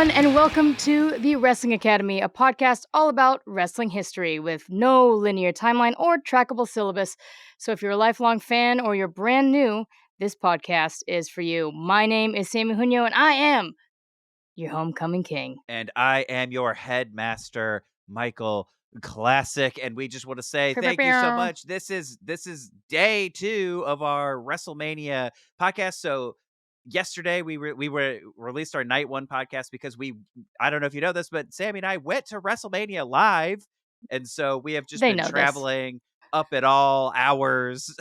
everyone, and welcome to the Wrestling Academy, a podcast all about wrestling history with no linear timeline or trackable syllabus. So if you're a lifelong fan or you're brand new, this podcast is for you. My name is Samee Junio, and I am your Homecoming King. And I am your Headmaster Michael. Classic, and we just want to say thank you so much. This is day 2 of our WrestleMania podcast. So yesterday we released our night 1 podcast because I don't know if you know this, but Sammy and I went to WrestleMania live, and so we have just They been know this. traveling up at all hours.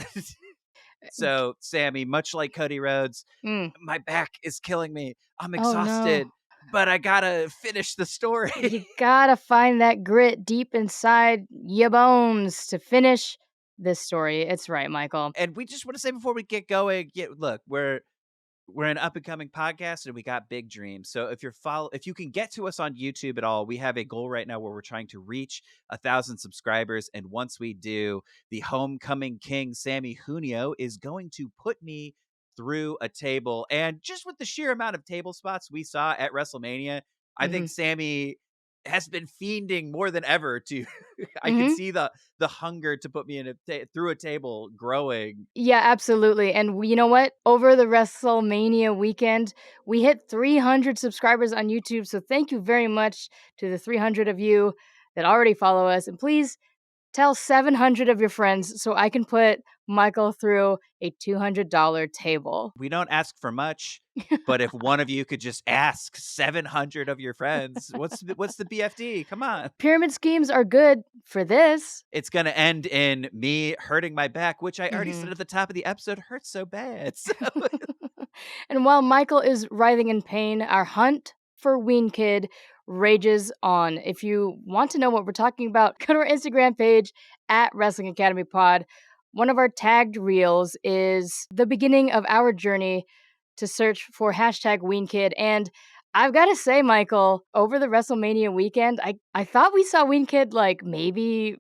So Sammy, much like Cody Rhodes, my back is killing me. I'm exhausted. Oh, no. But I gotta finish the story. You gotta find that grit deep inside your bones to finish this story. It's right, Michael. And we just want to say before we get going, look, we're an up and coming podcast and we got big dreams. So if you can get to us on YouTube at all, we have a goal right now where we're trying to reach 1,000 subscribers. And once we do, the Homecoming King Samee Junio is going to put me through a table. And just with the sheer amount of table spots we saw at WrestleMania, I think Sammy has been fiending more than ever to I can see the hunger to put me in through a table growing. Yeah, absolutely. And you know what? Over the WrestleMania weekend, we hit 300 subscribers on YouTube. So thank you very much to the 300 of you that already follow us. And please tell 700 of your friends so I can put Michael through a $200 table. We don't ask for much, but if one of you could just ask 700 of your friends, what's the BFD? Come on. Pyramid schemes are good for this. It's going to end in me hurting my back, which I already said at the top of the episode hurts so bad. So. And while Michael is writhing in pain, our hunt for Ween Kid rages on. If you want to know what we're talking about, go to our Instagram page at Wrestling Academy Pod. One of our tagged reels is the beginning of our journey to search for hashtag Ween Kid. And I've got to say, Michael, over the WrestleMania weekend, I thought we saw Ween Kid like maybe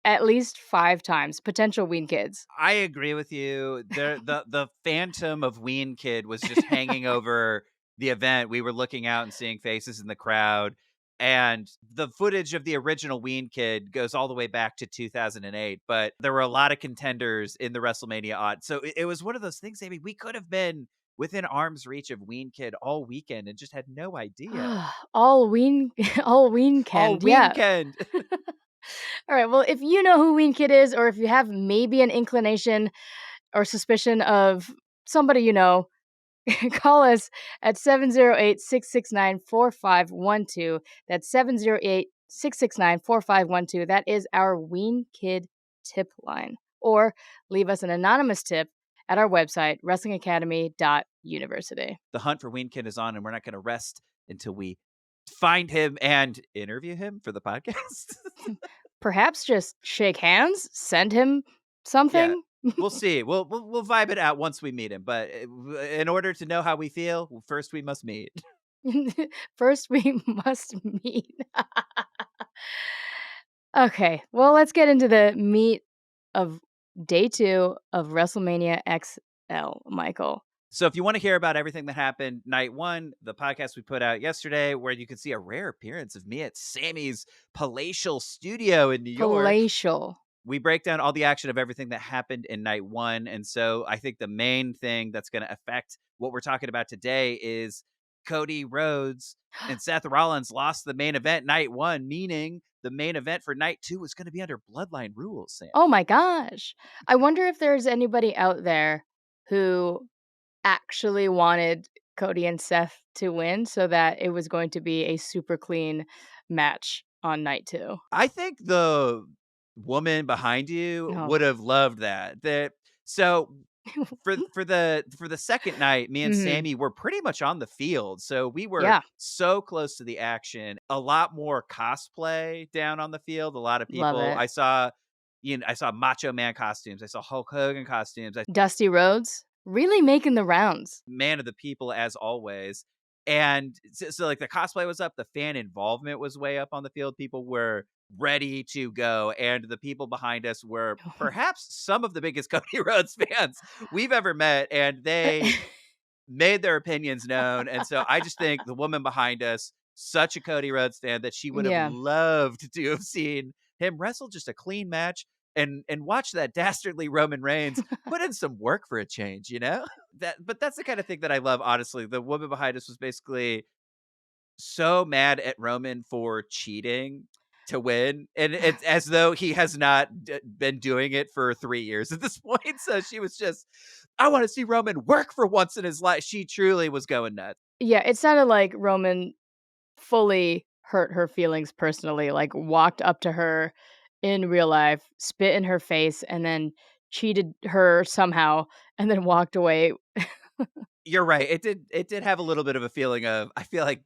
at least 5 times, potential Ween Kids. I agree with you. The phantom of Ween Kid was just hanging over the event. We were looking out and seeing faces in the crowd. And the footage of the original Ween Kid goes all the way back to 2008. But there were a lot of contenders in the WrestleMania odd. So it was one of those things, Amy, we could have been within arm's reach of Ween Kid all weekend and just had no idea. all Ween Kid. All weekend. All right, well, if you know who Ween Kid is, or if you have maybe an inclination or suspicion of somebody you know, call us at 708-669-4512. That's 708-669-4512. That is our Ween Kid tip line. Or leave us an anonymous tip at our website, wrestlingacademy.university. The hunt for Ween Kid is on, and we're not going to rest until we find him and interview him for the podcast. Perhaps just shake hands, send him something. Yeah, we'll see. We'll vibe it out once we meet him. But in order to know how we feel, first we must meet. First we must meet. Okay, well, let's get into the meat of day 2 of WrestleMania XL, Michael. So if you want to hear about everything that happened night 1, the podcast we put out yesterday, where you can see a rare appearance of me at Sammy's palatial studio in New York. Palatial. We break down all the action of everything that happened in night 1. And so I think the main thing that's going to affect what we're talking about today is Cody Rhodes and Seth Rollins lost the main event night 1, meaning the main event for night 2 is going to be under Bloodline rules, Sam. Oh my gosh. I wonder if there's anybody out there who actually wanted Cody and Seth to win so that it was going to be a super clean match on night 2. I think the woman behind you would have loved that. So for the second night, me and Sammy were pretty much on the field. So we were so close to the action. A lot more cosplay down on the field. A lot of people. I saw Macho Man costumes. I saw Hulk Hogan costumes. Dusty Rhodes really making the rounds. Man of the people as always. And so like the cosplay was up, the fan involvement was way up on the field. People were ready to go, and the people behind us were perhaps some of the biggest Cody Rhodes fans we've ever met, and they made their opinions known. And so I just think the woman behind us such a Cody Rhodes fan that she would have Yeah. loved to have seen him wrestle just a clean match and watch that dastardly Roman Reigns put in some work for a change, you know? But that's the kind of thing that I love, honestly. The woman behind us was basically so mad at Roman for cheating to win, and it's as though he has not been doing it for 3 years at this point. So she was just, "I wanna see Roman work for once in his life." She truly was going nuts. Yeah, it sounded like Roman fully hurt her feelings personally, like, walked up to her in real life, spit in her face, and then cheated her somehow, and then walked away. You're right. It did have a little bit of a feeling of, I feel like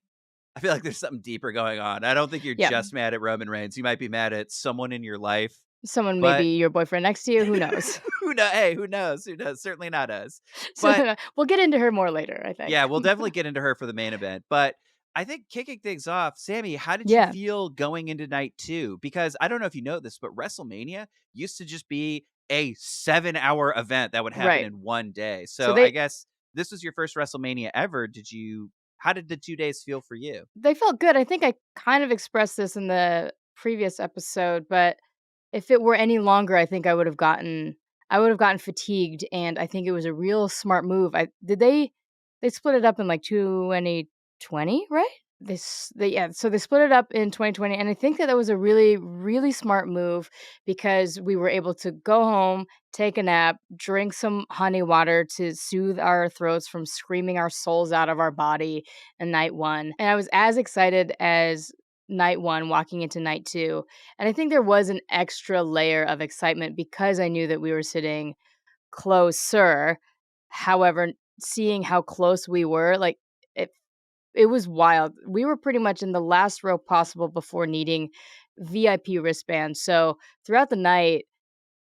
there's something deeper going on. I don't think you're Yeah, just mad at Roman Reigns. You might be mad at someone in your life, someone maybe but your boyfriend next to you, who knows? who know hey, who knows? Who knows? Certainly not us. So, But we'll get into her more later, I think. yeah, we'll definitely get into her for the main event. But I think kicking things off, Sammy, how did you Yeah, feel going into night two? Because I don't know if you know this, but WrestleMania used to just be a 7-hour event that would happen right. in one day. So So I they guess this was your first WrestleMania ever. How did the 2 days feel for you? they felt good. I think I kind of expressed this in the previous episode, but if it were any longer, I think I would have gotten fatigued, and I think it was a real smart move. They split it up in like 2020, right? So they split it up in 2020, and I think that was a really really smart move because we were able to go home, take a nap, drink some honey water to soothe our throats from screaming our souls out of our body in night 1. And I was as excited as night 1 walking into night 2. And I think there was an extra layer of excitement because I knew that we were sitting closer. However, seeing how close we were, like, it it was wild. We were pretty much in the last row possible before needing VIP wristbands. So, throughout the night,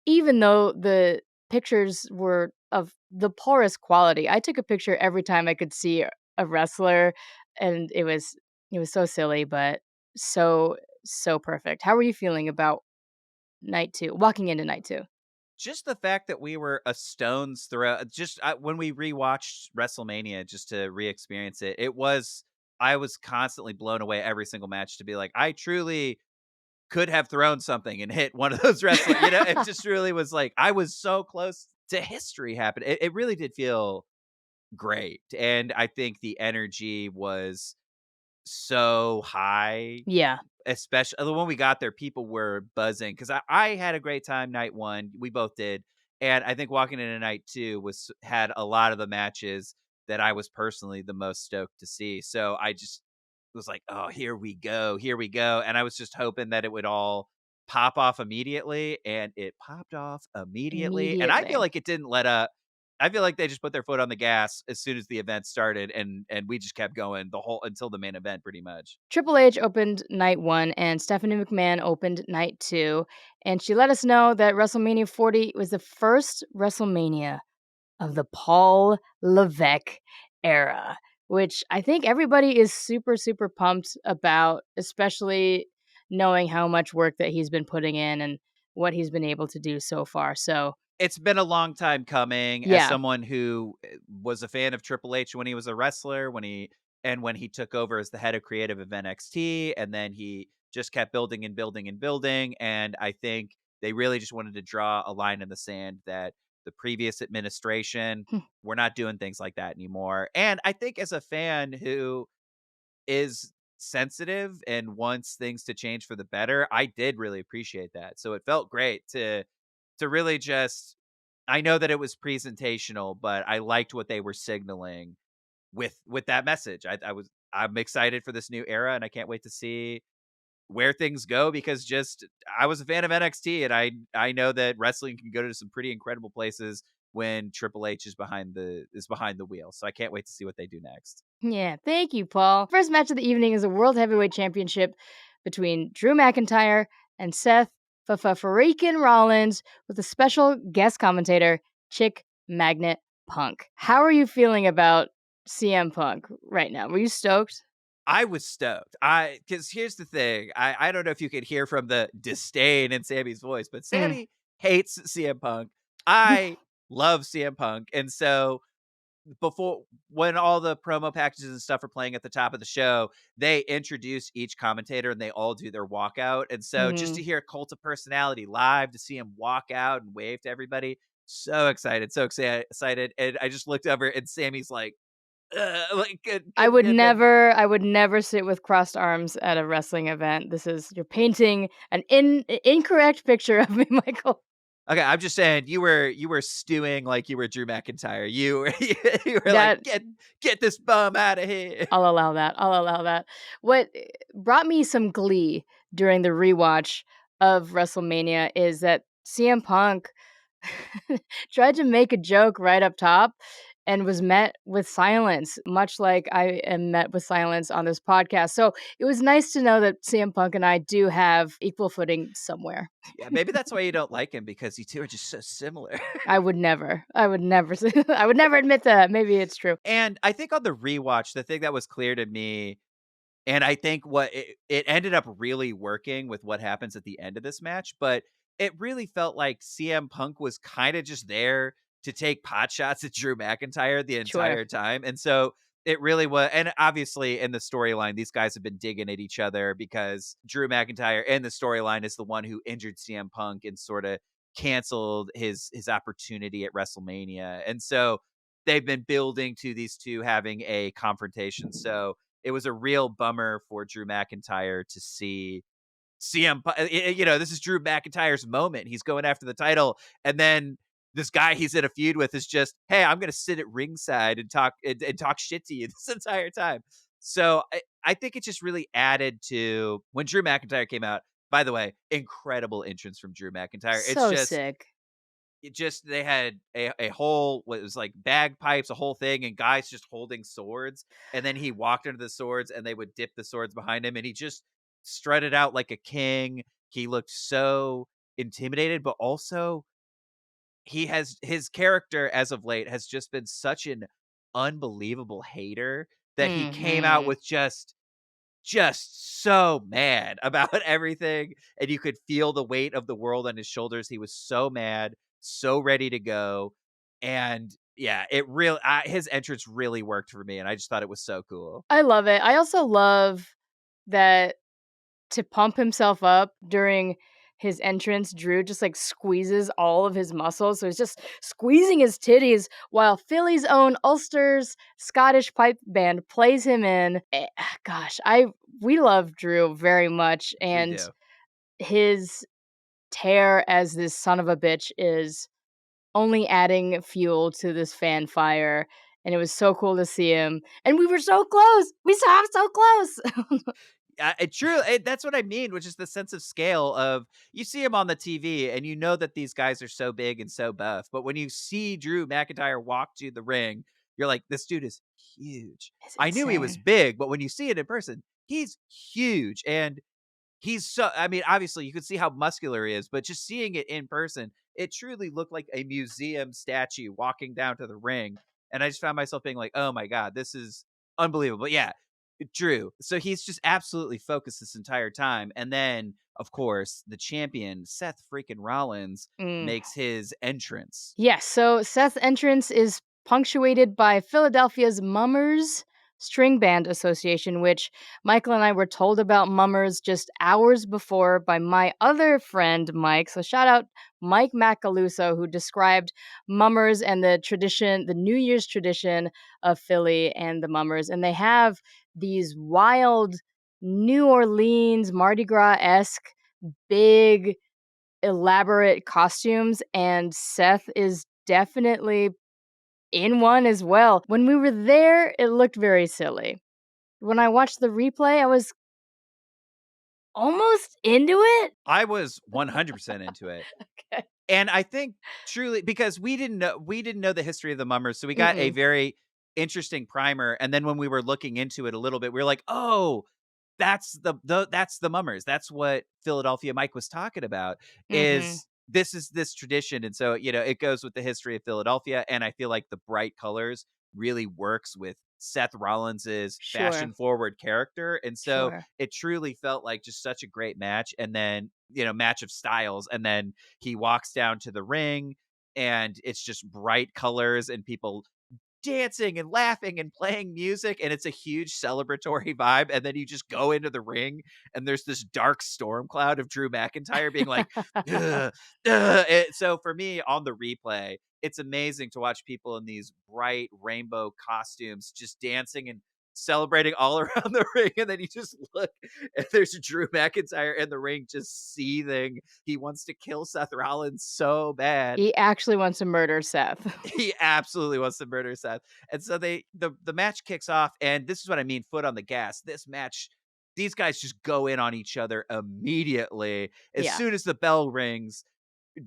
even though the pictures were of the poorest quality, I took a picture every time I could see a wrestler, and it was so silly, but so, so perfect. How were you feeling about night 2 walking into night 2? Just the fact that we were a stone's throw, just when we rewatched WrestleMania just to re-experience it, I was constantly blown away every single match to be like, I truly could have thrown something and hit one of those wrestlers. It just really was like I was so close to history happening. It really did feel great, and I think the energy was so high. Yeah. Especially when we got there, people were buzzing because I had a great time night 1, we both did, and I think walking into night 2 had a lot of the matches that I was personally the most stoked to see, so I just was like, "Oh, here we go," and I was just hoping that it would all pop off immediately, and it popped off immediately, and I feel Immediately. like it didn't let up. I feel like they just put their foot on the gas as soon as the event started, and we just kept going the whole until the main event pretty much. Triple H opened night 1 and Stephanie McMahon opened night 2, and she let us know that WrestleMania 40 was the first WrestleMania of the Paul Levesque era, which I think everybody is super, super pumped about, especially knowing how much work that he's been putting in and what he's been able to do so far. So, It's been a long time coming as yeah. someone who was a fan of Triple H when he was a wrestler, when he took over as the head of creative of NXT, and then he just kept building and building and building, and I think they really just wanted to draw a line in the sand that the previous administration, we're not doing things like that anymore. And I think as a fan who is sensitive and wants things to change for the better, I did really appreciate that. So it felt great to really just, I know that it was presentational, but I liked what they were signaling with that message. I'm excited for this new era, and I can't wait to see where things go because just I was a fan of NXT, and I know that wrestling can go to some pretty incredible places when Triple H is behind the wheel. So I can't wait to see what they do next. Yeah, thank you, Paul. First match of the evening is a World Heavyweight Championship between Drew McIntyre and Seth Freakin' Rollins with a special guest commentator, Chick Magnet Punk. How are you feeling about CM Punk right now? Were you stoked? I was stoked. I Because here's the thing. I don't know if you could hear from the disdain in Sammy's voice, but Mm. Sammy hates CM Punk. I love CM Punk, and so before, when all the promo packages and stuff are playing at the top of the show, they introduce each commentator and they all do their walkout. And so just to Mhm. hear Cult of Personality live, to see him walk out and wave to everybody, so excited, so excited. And I just looked over and Sammy's like couldn't have been. I would never sit with crossed arms at a wrestling event. This is you're painting an incorrect picture of me, Michael. Okay, I'm just saying you were stewing like you were Drew McIntyre. You were you were like, That get this bum out of here. I'll allow that. I'll allow that. What brought me some glee during the rewatch of WrestleMania is that CM Punk tried to make a joke right up top and was met with silence, much like I am met with silence on this podcast. So it was nice to know that CM Punk and I do have equal footing somewhere. Yeah, maybe that's why you don't like him, because you two are just so similar. I would never say, I would never admit that. Maybe it's true. And I think on the rewatch, the thing that was clear to me, and I think what it ended up really working with what happens at the end of this match, but it really felt like CM Punk was kind of just there to take pot shots at Drew McIntyre the Sure. entire time. And so it really was, and obviously in the storyline, these guys have been digging at each other because Drew McIntyre in the storyline is the one who injured CM Punk and sort of canceled his opportunity at WrestleMania. And so they've been building to these two having a confrontation. So it was a real bummer for Drew McIntyre to see this is Drew McIntyre's moment. He's going after the title, and then this guy he's in a feud with is just, hey, I'm going to sit at ringside and talk shit to you this entire time. So I think it just really added to when Drew McIntyre came out. By the way, incredible entrance from Drew McIntyre. So sick. It just they had a whole, what it was like, bagpipes, a whole thing, and guys just holding swords, and then he walked into the swords and they would dip the swords behind him, and he just strutted out like a king. He looked so intimidated, but also his character as of late has just been such an unbelievable hater that he came out Mhm. with just so mad about everything, and you could feel the weight of the world on his shoulders. He was so mad, so ready to go, and yeah, his entrance really worked for me, and I just thought it was so cool. I love it. I also love that to pump himself up during his entrance, Drew just like squeezes all of his muscles. So he's just squeezing his titties while Philly's own Ulster's Scottish pipe band plays him in. Gosh, we love Drew very much, We and do. his tear as this son of a bitch is only adding fuel to this fan fire. And it was so cool to see him. And we were so close. We saw him so close. True. That's what I mean, which is the sense of scale of, you see him on the TV and you know that these guys are so big and so buff, but when you see Drew McIntyre walk to the ring, you're like, this dude is huge. It's I knew he was insane. big, but when you see it in person, he's huge. And I mean, obviously, you could see how muscular he is, but just seeing it in person, it truly looked like a museum statue walking down to the ring. And I just found myself being like, oh my God, this is unbelievable. But yeah, Drew. So he's just absolutely focused this entire time. And then, of course, the champion, Seth freaking Rollins, Mm. makes his entrance. Yes, so Seth's entrance is punctuated by Philadelphia's Mummers String Band Association, which Michael and I were told about Mummers just hours before by my other friend, Mike. So shout out Mike Macaluso, who described Mummers and the tradition, the New Year's tradition of Philly and the Mummers. And they have these wild New Orleans Mardi Gras esque big elaborate costumes, and Seth is definitely in one as well. When we were there, it looked very silly. When I watched the replay, I was almost into it. I was 100% into it. Okay. And I think truly, because we didn't know the history of the Mummers, so we got a Mm-mm. very interesting primer. And then when we were looking into it a little bit, we were like, oh, that's the Mummers. That's what Philadelphia Mike was talking about. Mhm. Is this tradition? And so it goes with the history of Philadelphia, and I feel like the bright colors really works with Seth Rollins's Sure. fashion forward character, and so Sure. it truly felt like just such a great match. And then match of styles, and then he walks down to the ring, and it's just bright colors and people dancing and laughing and playing music, and it's a huge celebratory vibe. And then you just go into the ring, and there's this dark storm cloud of Drew McIntyre being like, ugh, ugh. So for me on the replay, it's amazing to watch people in these bright rainbow costumes just dancing and celebrating all around the ring. And then you just look, and there's Drew McIntyre in the ring just seething. He wants to kill Seth Rollins so bad. He actually wants to murder Seth. He absolutely wants to murder Seth. And so the match kicks off, and this is what I mean, foot on the gas. This match, these guys just go in on each other immediately. As Yeah. soon as the bell rings,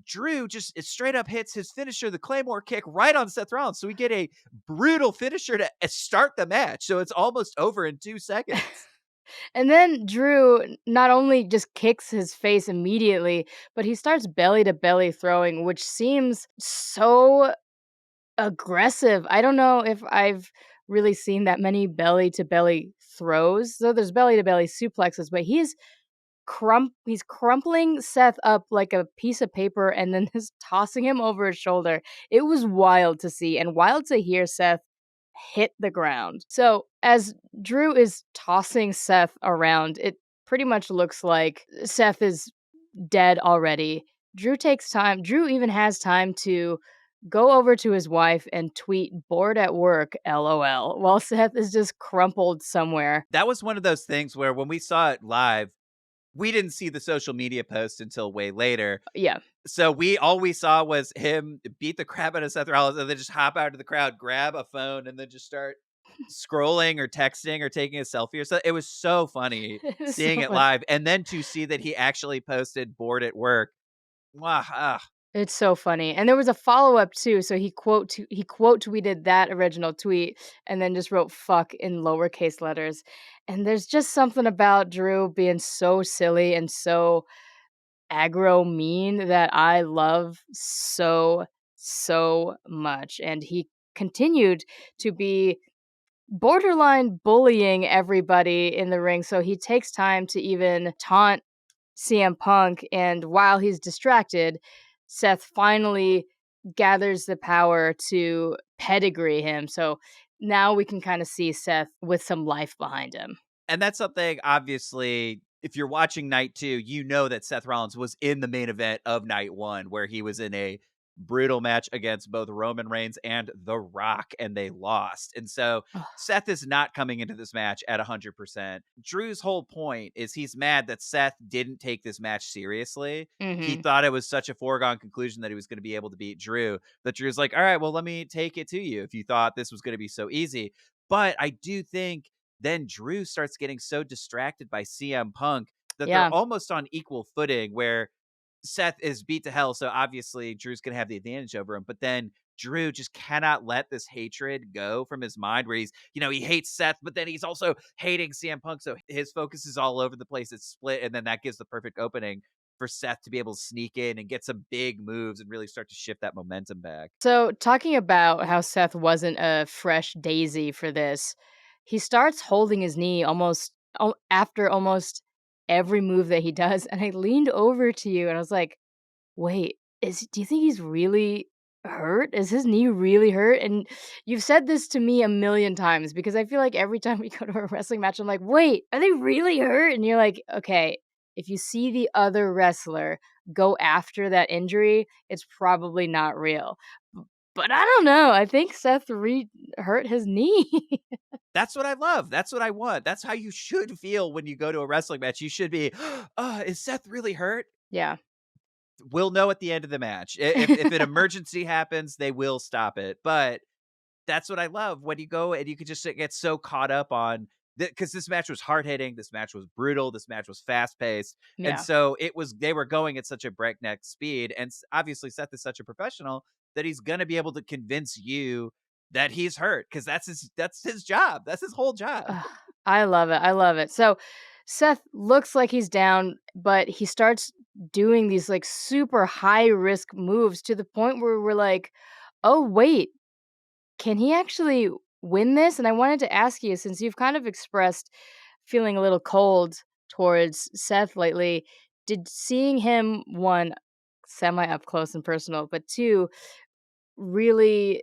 Drew just it straight up hits his finisher, the Claymore kick, right on Seth Rollins. So we get a brutal finisher to start the match. So it's almost over in 2 seconds. And then Drew not only just kicks his face immediately, but he starts belly to belly throwing, which seems so aggressive. I don't know if I've really seen that many belly to belly throws. So there's belly to belly suplexes, but he's crumpling Seth up like a piece of paper and then just tossing him over his shoulder. It was wild to see and wild to hear Seth hit the ground. So as Drew is tossing Seth around, it pretty much looks like Seth is dead already. Drew even has time to go over to his wife and tweet bored at work LOL while Seth is just crumpled somewhere. That was one of those things where when we saw it live, we didn't see the social media post until way later. Yeah. So we saw was him beat the crap out of Seth Rollins and then just hop out of the crowd, grab a phone, and then just start scrolling or texting or taking a selfie or so. It was so funny It was seeing so it funny. live, and then to see that he actually posted bored at work. Mwah, ah. It's so funny, and there was a follow-up too, so he quote tweeted that original tweet and then just wrote "fuck" in lowercase letters, and there's just something about Drew being so silly and so aggro mean that I love so, so much, and he continued to be borderline bullying everybody in the ring, so he takes time to even taunt CM Punk, and while he's distracted, Seth finally gathers the power to pedigree him. So now we can kind of see Seth with some life behind him. And that's something obviously, if you're watching night 2, you know that Seth Rollins was in the main event of night 1, where he was in a brutal match against both Roman Reigns and The Rock, and they lost. And so Seth is not coming into this match at 100%. Drew's whole point is he's mad that Seth didn't take this match seriously. He Mm-hmm. thought it was such a foregone conclusion that he was going to be able to beat Drew, that Drew's like, all right, well, let me take it to you if you thought this was going to be so easy. But I do think then Drew starts getting so distracted by CM Punk that they're Yeah. almost on equal footing where Seth is beat to hell. So obviously Drew's going to have the advantage over him. But then Drew just cannot let this hatred go from his mind where he hates Seth, but then he's also hating CM Punk. So his focus is all over the place. It's split. And then that gives the perfect opening for Seth to be able to sneak in and get some big moves and really start to shift that momentum back. So talking about how Seth wasn't a fresh daisy for this, he starts holding his knee after almost every move that he does. And I leaned over to you and I was like, wait, do you think he's really hurt? Is his knee really hurt? And you've said this to me a million times because I feel like every time we go to a wrestling match, I'm like, wait, are they really hurt? And you're like, okay, if you see the other wrestler go after that injury, it's probably not real. But I don't know. I think Seth hurt his knee. That's what I love. That's what I want. That's how you should feel when you go to a wrestling match. You should be, is Seth really hurt? Yeah. We'll know at the end of the match. If an emergency happens, they will stop it. But that's what I love when you go and you could just get so caught up on because this match was hard hitting, this match was brutal, this match was fast paced, and Yeah. so they were going at such a breakneck speed. And obviously, Seth is such a professional that he's going to be able to convince you that he's hurt because that's his job. That's his whole job. Ugh, I love it. I love it. So Seth looks like he's down, but he starts doing these like super high risk moves to the point where we're like, oh, wait, can he actually win this? And I wanted to ask you, since you've kind of expressed feeling a little cold towards Seth lately, did seeing him, one, semi up close and personal, but two, really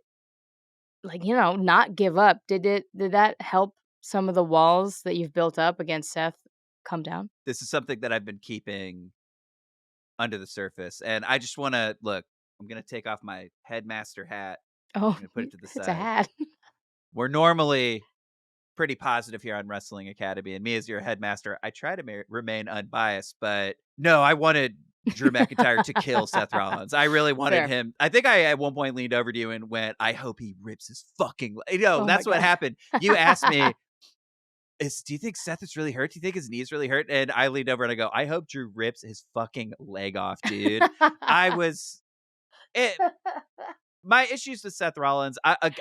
like, not give up. Did that help some of the walls that you've built up against Seth come down? This is something that I've been keeping under the surface, and I just wanna look, I'm gonna take off my headmaster hat. Oh, I'm gonna put it to the it's a side. hat. We're normally pretty positive here on Wrestling Academy, and me as your headmaster, I try to remain unbiased, but no, I wanted Drew McIntyre to kill Seth Rollins. I really wanted Fair. him. I think I at one point leaned over to you and went, "I hope he rips his fucking." No, Oh my that's what god. happened. You asked me, do you think Seth is really hurt? Do you think his knee's really hurt?" And I leaned over and I go, "I hope Drew rips his fucking leg off, dude." I was it my issues with Seth Rollins,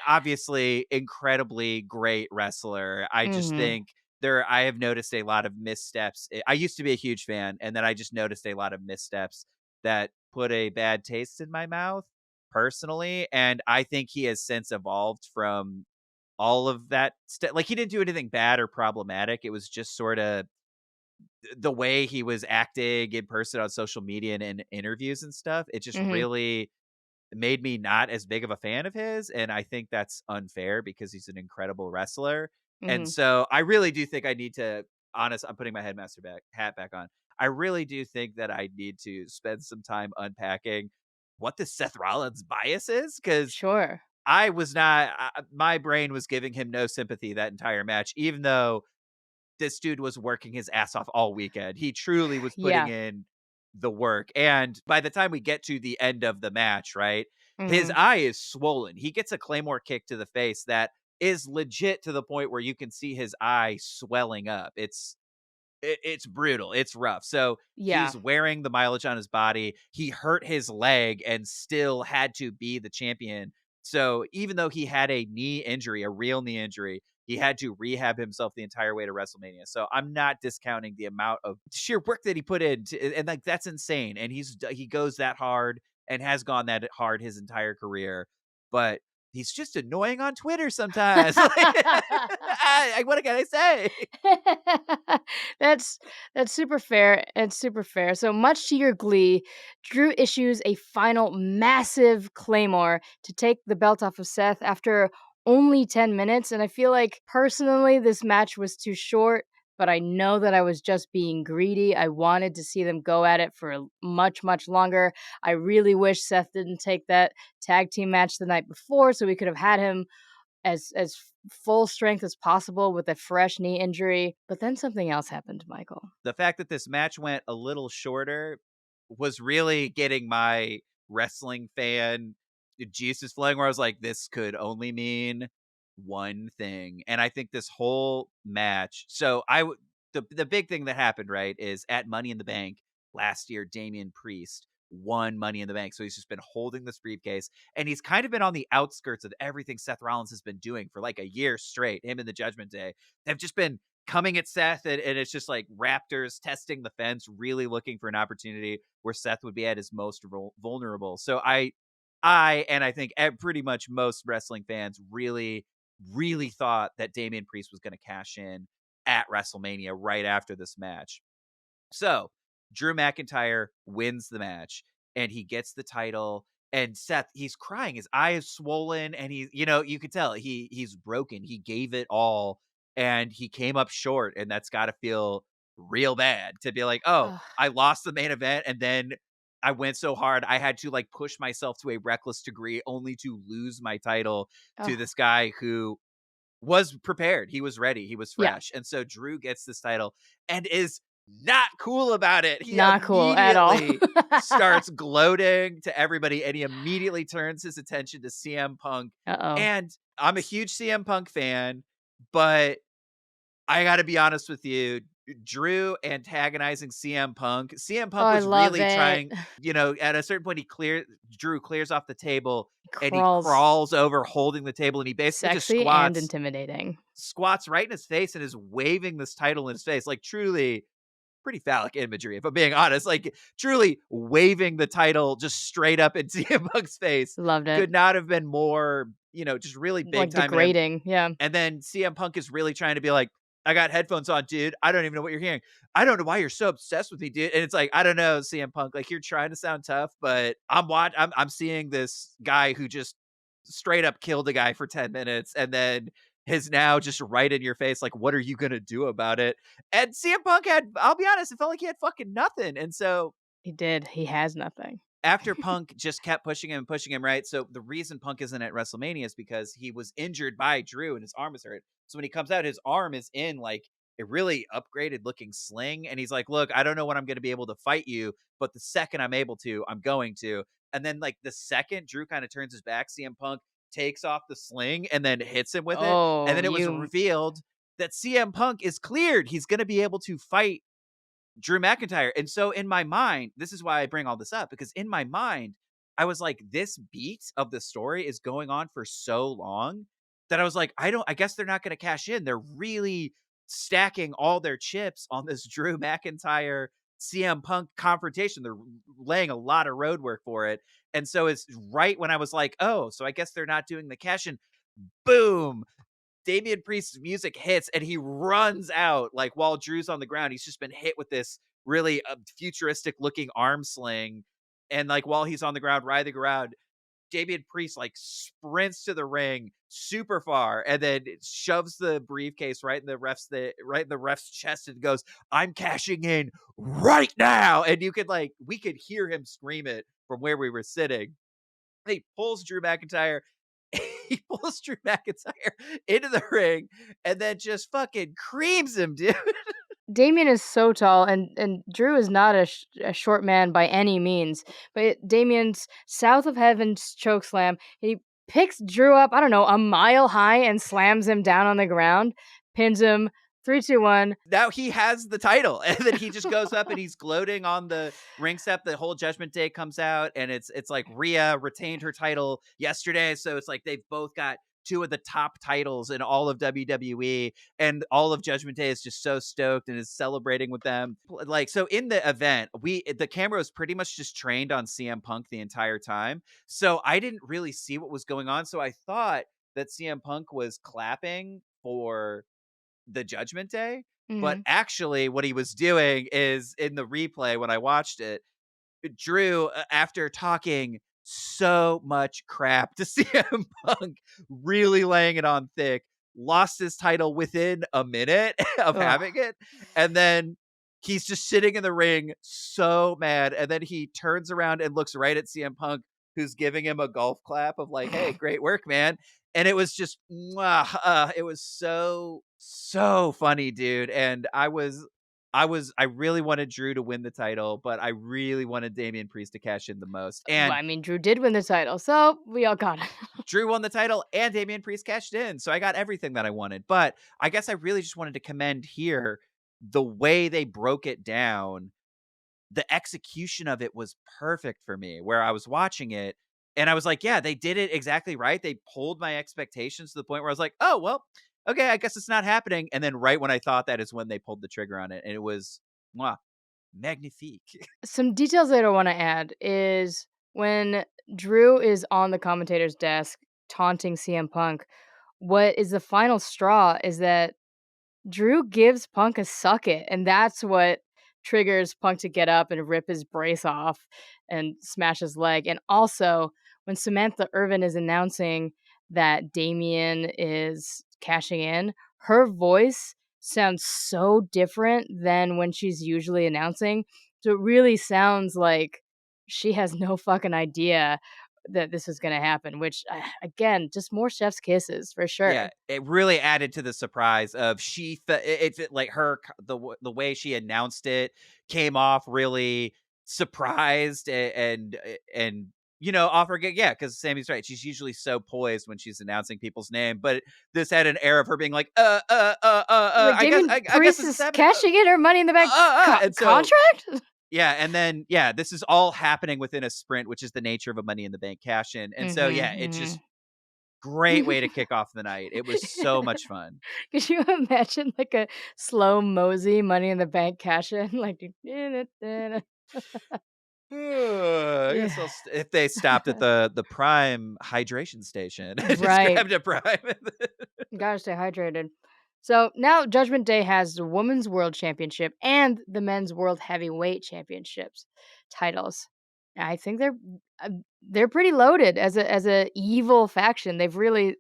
obviously incredibly great wrestler. I just Mhm. think I have noticed a lot of missteps. I used to be a huge fan, and then I just noticed a lot of missteps that put a bad taste in my mouth personally. And I think he has since evolved from all of that. Like he didn't do anything bad or problematic. It was just sort of the way he was acting in person on social media and in interviews and stuff. It just Mhm. really made me not as big of a fan of his, and I think that's unfair because he's an incredible wrestler. And Mhm. so I really do think I need to I'm putting my headmaster hat back on. I really do think that I need to spend some time unpacking what the Seth Rollins bias is because Sure. I was not my brain was giving him no sympathy that entire match, even though this dude was working his ass off all weekend. He truly was putting Yeah. in the work. And by the time we get to the end of the match, right, his Mhm. eye is swollen. He gets a Claymore kick to the face that is legit to the point where you can see his eye swelling up. It's brutal. It's rough. So Yeah. he's wearing the mileage on his body. He hurt his leg and still had to be the champion. So even though he had a knee injury, a real knee injury, he had to rehab himself the entire way to WrestleMania. So I'm not discounting the amount of sheer work that he put in, and like that's insane. And he goes that hard and has gone that hard his entire career. But he's just annoying on Twitter sometimes. What can I say? That's that's super fair. It's super fair. So much to your glee, Drew issues a final massive claymore to take the belt off of Seth after only 10 minutes. And I feel like personally this match was too short, but I know that I was just being greedy. I wanted to see them go at it for much, much longer. I really wish Seth didn't take that tag team match the night before so we could have had him as full strength as possible with a fresh knee injury. But then something else happened, Michael. The fact that this match went a little shorter was really getting my wrestling fan juices flowing where I was like, this could only mean one thing. And I think this whole match, the big thing that happened, right, is at Money in the Bank last year, Damian Priest won Money in the Bank. So he's just been holding this briefcase and he's kind of been on the outskirts of everything Seth Rollins has been doing for like a year straight. Him and the Judgment Day. They've just been coming at Seth, and it's just like Raptors testing the fence, really looking for an opportunity where Seth would be at his most vulnerable. So and I think pretty much most wrestling fans really, really thought that Damian Priest was going to cash in at WrestleMania right after this match. So Drew McIntyre wins the match and he gets the title. And Seth, he's crying. His eye is swollen, and you could tell he's broken. He gave it all, and he came up short, and that's got to feel real bad to be like, oh, Ugh, I lost the main event, and then I went so hard I had to like push myself to a reckless degree, only to lose my title to ugh. this guy who was prepared. He was ready. He was Yeah, fresh. And so Drew gets this title and is not cool about it. He not cool at all. immediately starts gloating to everybody and he immediately turns his attention to CM Punk. Uh-oh. And I'm a huge CM Punk fan, but I got to be honest with you. Drew antagonizing CM Punk. CM Oh, Punk I was love really it. trying, at a certain point Drew clears off the table and he Crawls crawls over holding the table and he basically just sexy and intimidating. squats right in his face and is waving this title in his face. Like truly pretty phallic imagery, if I'm being honest. Like truly waving the title just straight up in CM Punk's face Loved it. could not have been more, just really big Like time. And degrading. Yeah. and then CM Punk is really trying to be like, I got headphones on, dude. I don't even know what you're hearing. I don't know why you're so obsessed with me, dude. And it's like, I don't know, CM Punk. Like you're trying to sound tough, but I'm seeing this guy who just straight up killed a guy for 10 minutes and then is now just right in your face. Like, what are you going to do about it? And CM Punk had, I'll be honest, it felt like he had fucking nothing. And so He did. He has nothing. after Punk just kept pushing him, right? So the reason Punk isn't at WrestleMania is because he was injured by Drew and his arm is hurt. So when he comes out, his arm is in like a really upgraded looking sling. And he's like, look, I don't know when I'm going to be able to fight you, but the second I'm able to, I'm going to. And then like the second Drew kind of turns his back, CM Punk takes off the sling and then hits him with it. And Oh, then it was you revealed that CM Punk is cleared. He's going to be able to fight Drew McIntyre. And so in my mind, this is why I bring all this up, because in my mind, I was like, this beat of the story is going on for so long that I was like, I guess they're not going to cash in. They're really stacking all their chips on this Drew McIntyre CM Punk confrontation. They're laying a lot of road work for it. And so it's right when I was like, oh, so I guess they're not doing the cash in. Boom. Damian Priest's music hits and he runs out like while Drew's on the ground. He's just been hit with this really futuristic looking arm sling. And like while he's on the ground, writhing around, Damian Priest like sprints to the ring super far and then shoves the briefcase right in the ref's chest and goes, "I'm cashing in right now." And you could like we could hear him scream it from where we were sitting. He pulls Drew McIntyre. He pulls Drew McIntyre into the ring and then just fucking creams him, dude. Damien is so tall, and Drew is not a short man by any means. But Damien's south of heaven's choke slam. He picks Drew up, I don't know, a mile high and slams him down on the ground, pins him. 3, 2, 1. Now he has the title, and then he just goes up and he's gloating on the ring step. The whole Judgment Day comes out, and it's like Rhea retained her title yesterday, so it's like they've both got two of the top titles in all of WWE, and all of Judgment Day is just so stoked and is celebrating with them. Like so, in the event, the camera was pretty much just trained on CM Punk the entire time, so I didn't really see what was going on. So I thought that CM Punk was clapping for the Judgment Day. But Mhm. actually, what he was doing is in the replay when I watched it, Drew, after talking so much crap to CM Punk, really laying it on thick, lost his title within a minute of Ugh. having it. And then he's just sitting in the ring so mad. And then he turns around and looks right at CM Punk, who's giving him a golf clap of like, hey, great work, man. And it was just, it was so funny, dude. And I really wanted Drew to win the title, but I really wanted Damian Priest to cash in the most. Well, And I mean, Drew did win the title, so we all got it. Drew won the title and Damian Priest cashed in. So I got everything that I wanted. But I guess I really just wanted to commend here the way they broke it down. The execution of it was perfect for me, where I was watching it and I was like, yeah, they did it exactly right. They pulled my expectations to the point where I was like, oh, well, okay, I guess it's not happening. And then right when I thought that is when they pulled the trigger on it. And it was mwah, magnifique. Some details that I want to add is when Drew is on the commentator's desk taunting CM Punk, what is the final straw is that Drew gives Punk a suck it, and that's what triggers Punk to get up and rip his brace off and smash his leg. And also, when Samantha Irvin is announcing that Damien is cashing in, her voice sounds so different than when she's usually announcing. So it really sounds like she has no fucking idea that this is going to happen, which, again, just more chef's kisses for Yeah, sure. it really added to the surprise of like her the way she announced it came off really surprised and off her yeah, because Sammy's right. She's usually so poised when she's announcing people's name, but this had an air of her being like, Like, Damon I guess Priest this is is happening, cashing in her Money in the Bank and so contract? yeah, and then yeah, this is all happening within a sprint, which is the nature of a Money in the Bank cash in, and so yeah, it's just Mhm, great way to mhm. kick off the night. It was so much fun. Could you imagine, like, a slow Mosey Money in the Bank cash in? Like, I yeah. guess if they stopped at the Prime hydration station and just Right. grabbed a Prime. Gotta stay hydrated. So, now Judgment Day has the Women's World Championship and the Men's World Heavyweight Championships titles. I think they're they're pretty loaded as a evil faction. They've really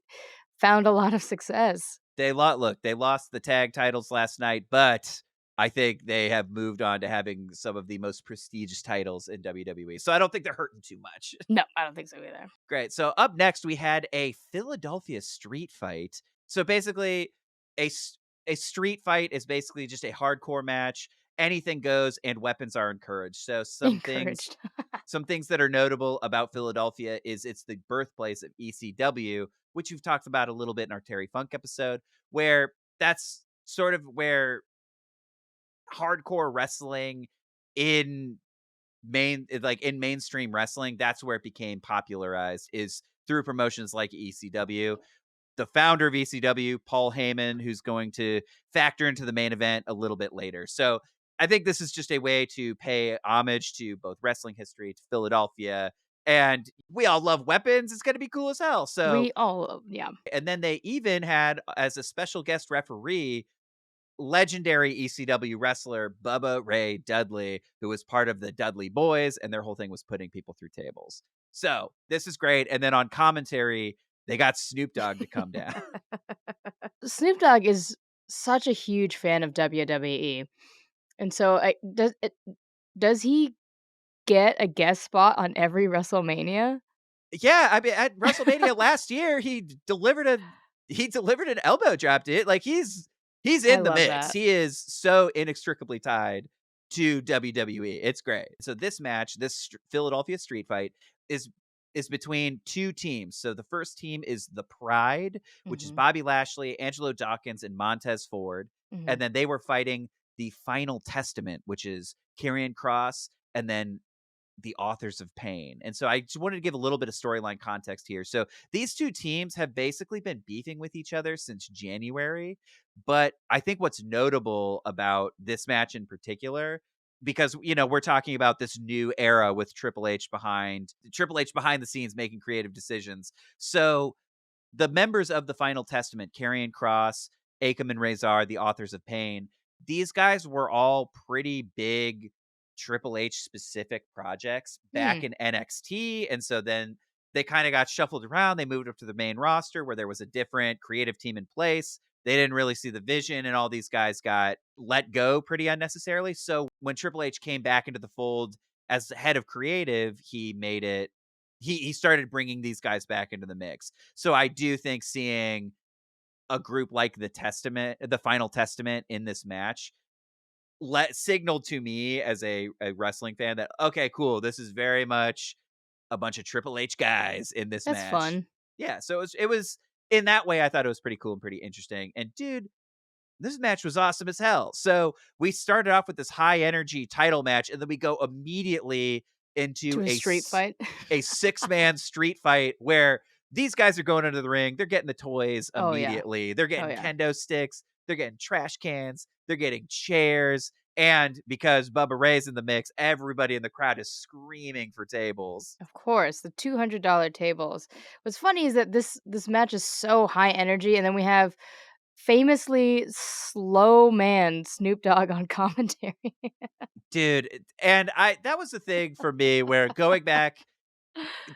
found a lot of success. They lost the tag titles last night, but I think they have moved on to having some of the most prestigious titles in WWE. So I don't think they're hurting too much. No, I don't think so either. Great. So up next, we had a Philadelphia street fight. So basically, a s- a street fight is basically just a hardcore match. Anything goes, and weapons are encouraged. So Encouraged. some things that are notable about Philadelphia is it's the birthplace of ECW, which you've talked about a little bit in our Terry Funk episode, where that's sort of where hardcore wrestling in in mainstream wrestling, that's where it became popularized is through promotions like ECW. The founder of ECW, Paul Heyman, who's going to factor into the main event a little bit later. So I think this is just a way to pay homage to both wrestling history, to Philadelphia, and we all love weapons. It's going to be cool as hell. So, We all yeah. and then they even had as a special guest referee legendary ECW wrestler Bubba Ray Dudley, who was part of the Dudley Boys, and their whole thing was putting people through tables. So this is great. And then on commentary, they got Snoop Dogg to come down. Snoop Dogg is such a huge fan of WWE, and so does he get a guest spot on every WrestleMania? Yeah, I mean, at WrestleMania last year, he delivered an elbow drop, dude. Like he's I in the love mix. that. He is so inextricably tied to WWE. It's great. So this match, Philadelphia street fight, is is between two teams. So the first team is the Pride, which is Mhm, Bobby Lashley, Angelo Dawkins, and Montez Ford, and mhm. then they were fighting the Final Testament, which is Karrion Cross, and then the authors of pain. And so I just wanted to give a little bit of storyline context here. So these two teams have basically been beefing with each other since January. But I think what's notable about this match in particular, because we're talking about this new era with Triple H behind the scenes making creative decisions. So the members of the Final Testament, Karrion Cross, Akam and Razor, the authors of Pain, these guys were all pretty big Triple H specific projects back Hmm, in NXT. And so then they kind of got shuffled around. They moved up to the main roster where there was a different creative team in place. They didn't really see the vision, and all these guys got let go pretty unnecessarily. So when Triple H came back into the fold as the head of creative, he started bringing these guys back into the mix. So I do think seeing a group like the Final Testament in this match let signaled to me as a wrestling fan that okay, cool, this is very much a bunch of Triple H guys in this that's match. fun. Yeah, so it was in that way I thought it was pretty cool and pretty interesting. And dude, this match was awesome as hell. So we started off with this high energy title match, and then we go immediately into To a street fight. a 6-man street fight where these guys are going into the ring. They're getting the toys Oh, yeah. immediately. They're Oh, getting yeah. kendo sticks. They're getting trash cans. They're getting chairs. And because Bubba Ray's in the mix, everybody in the crowd is screaming for tables. Of course, the $200 tables. What's funny is that this match is so high energy, and then we have famously slow man Snoop Dogg on commentary. Dude, and I that was the thing for me where going back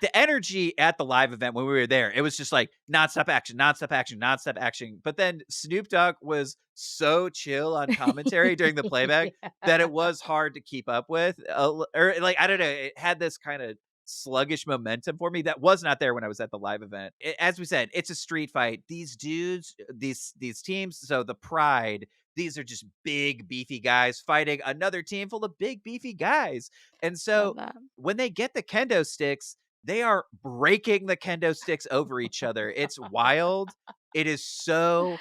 the energy at the live event when we were there, it was just like nonstop action, nonstop action, nonstop action. But then Snoop Dogg was so chill on commentary during the playback Yeah. that it was hard to keep up with. Or like I don't know, it had this kind of sluggish momentum for me that was not there when I was at the live event. As we said, it's a street fight. These dudes, these teams, so the Pride, these are just big beefy guys fighting another team full of big beefy guys. And Love so that. when they get the kendo sticks, they are breaking the kendo sticks over each other. It's wild. It is so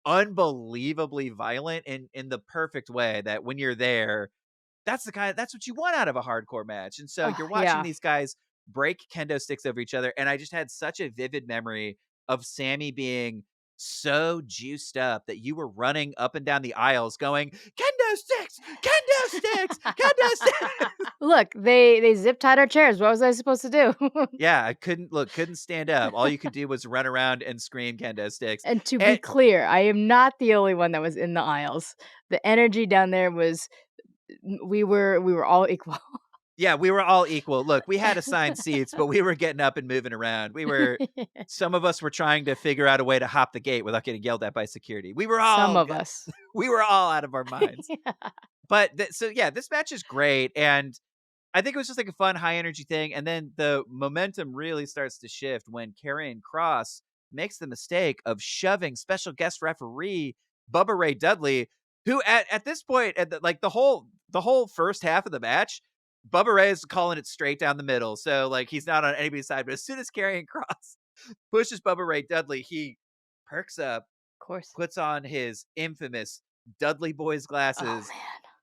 unbelievably violent in the perfect way that when you're there, that's what you want out of a hardcore match. And so Oh, you're watching yeah. these guys break kendo sticks over each other. And I just had such a vivid memory of Sammy being so juiced up that you were running up and down the aisles going, kendo sticks, kendo sticks, kendo sticks. Look, they zip tied our chairs. What was I supposed to do? Yeah, I couldn't stand up. All you could do was run around and scream kendo sticks. And to be And clear, I am not the only one that was in the aisles. The energy down there was we were all equal. Yeah, we were all equal. Look, we had assigned seats, but we were getting up and moving around. Some of us were trying to figure out a way to hop the gate without getting yelled at by security. Some of us. We were all out of our minds. Yeah. But so yeah, this match is great, and I think it was just like a fun high energy thing, and then the momentum really starts to shift when Karrion Kross makes the mistake of shoving special guest referee Bubba Ray Dudley, who at this point, like the whole first half of the match, Bubba Ray is calling it straight down the middle, so like he's not on anybody's side. But as soon as Karrion Kross pushes Bubba Ray Dudley, he perks up, Of course. puts on his infamous Dudley Boys Oh, glasses,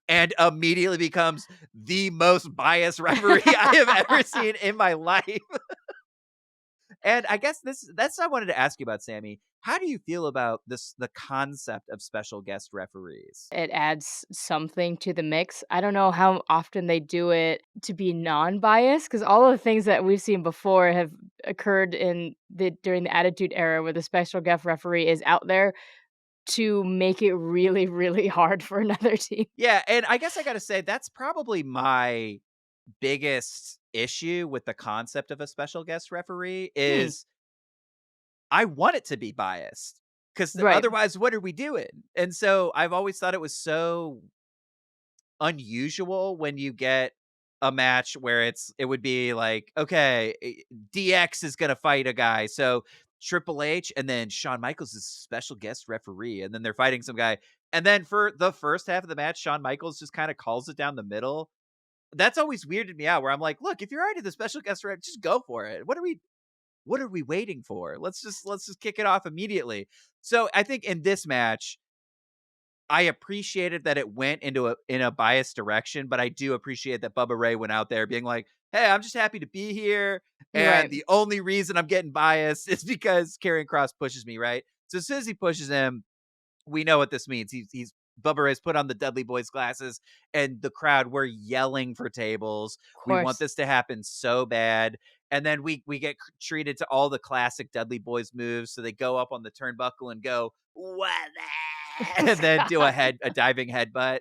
and immediately becomes the most biased referee I have ever man. seen in my life. And I guess that's what I wanted to ask you about, Sammy. How do you feel about the concept of special guest referees? It adds something to the mix. I don't know how often they do it to be non-biased, because all of the things that we've seen before have occurred during the Attitude Era, where the special guest referee is out there to make it really, really hard for another team. Yeah, and I guess I got to say that's probably my biggest issue with the concept of a special guest referee Hmm, is I want it to be biased, cuz right. otherwise what are we doing? And so I've always thought it was so unusual when you get a match where it would be like, okay, DX is going to fight a guy. So Triple H and then Shawn Michaels is a special guest referee and then they're fighting some guy. And then for the first half of the match, Shawn Michaels just kind of calls it down the middle. That's always weirded me out where I'm like, look, if you're already the special guest ref, just go for it. What are we waiting for? Let's just kick it off immediately. So I think in this match, I appreciated that it went in a biased direction, but I do appreciate that Bubba Ray went out there being like, "Hey, I'm just happy to be here, and Right. the only reason I'm getting biased is because Karrion Kross pushes me." Right. So as soon as he pushes him, we know what this means. He's Bubba Ray's put on the Dudley Boys glasses, and the crowd were yelling for tables. Of We want course. this to happen so bad. And then we get treated to all the classic Dudley Boys moves. So they go up on the turnbuckle and go, "What?" and then do a diving headbutt.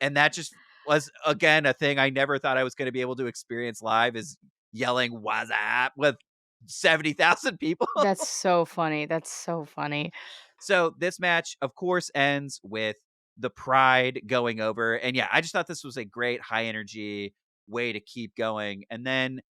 And that just was again a thing I never thought I was going to be able to experience live is yelling "What's up" with 70,000 people. That's so funny. That's so funny. So this match, of course, ends with the Pride going over. And yeah, I just thought this was a great high energy way to keep going. And then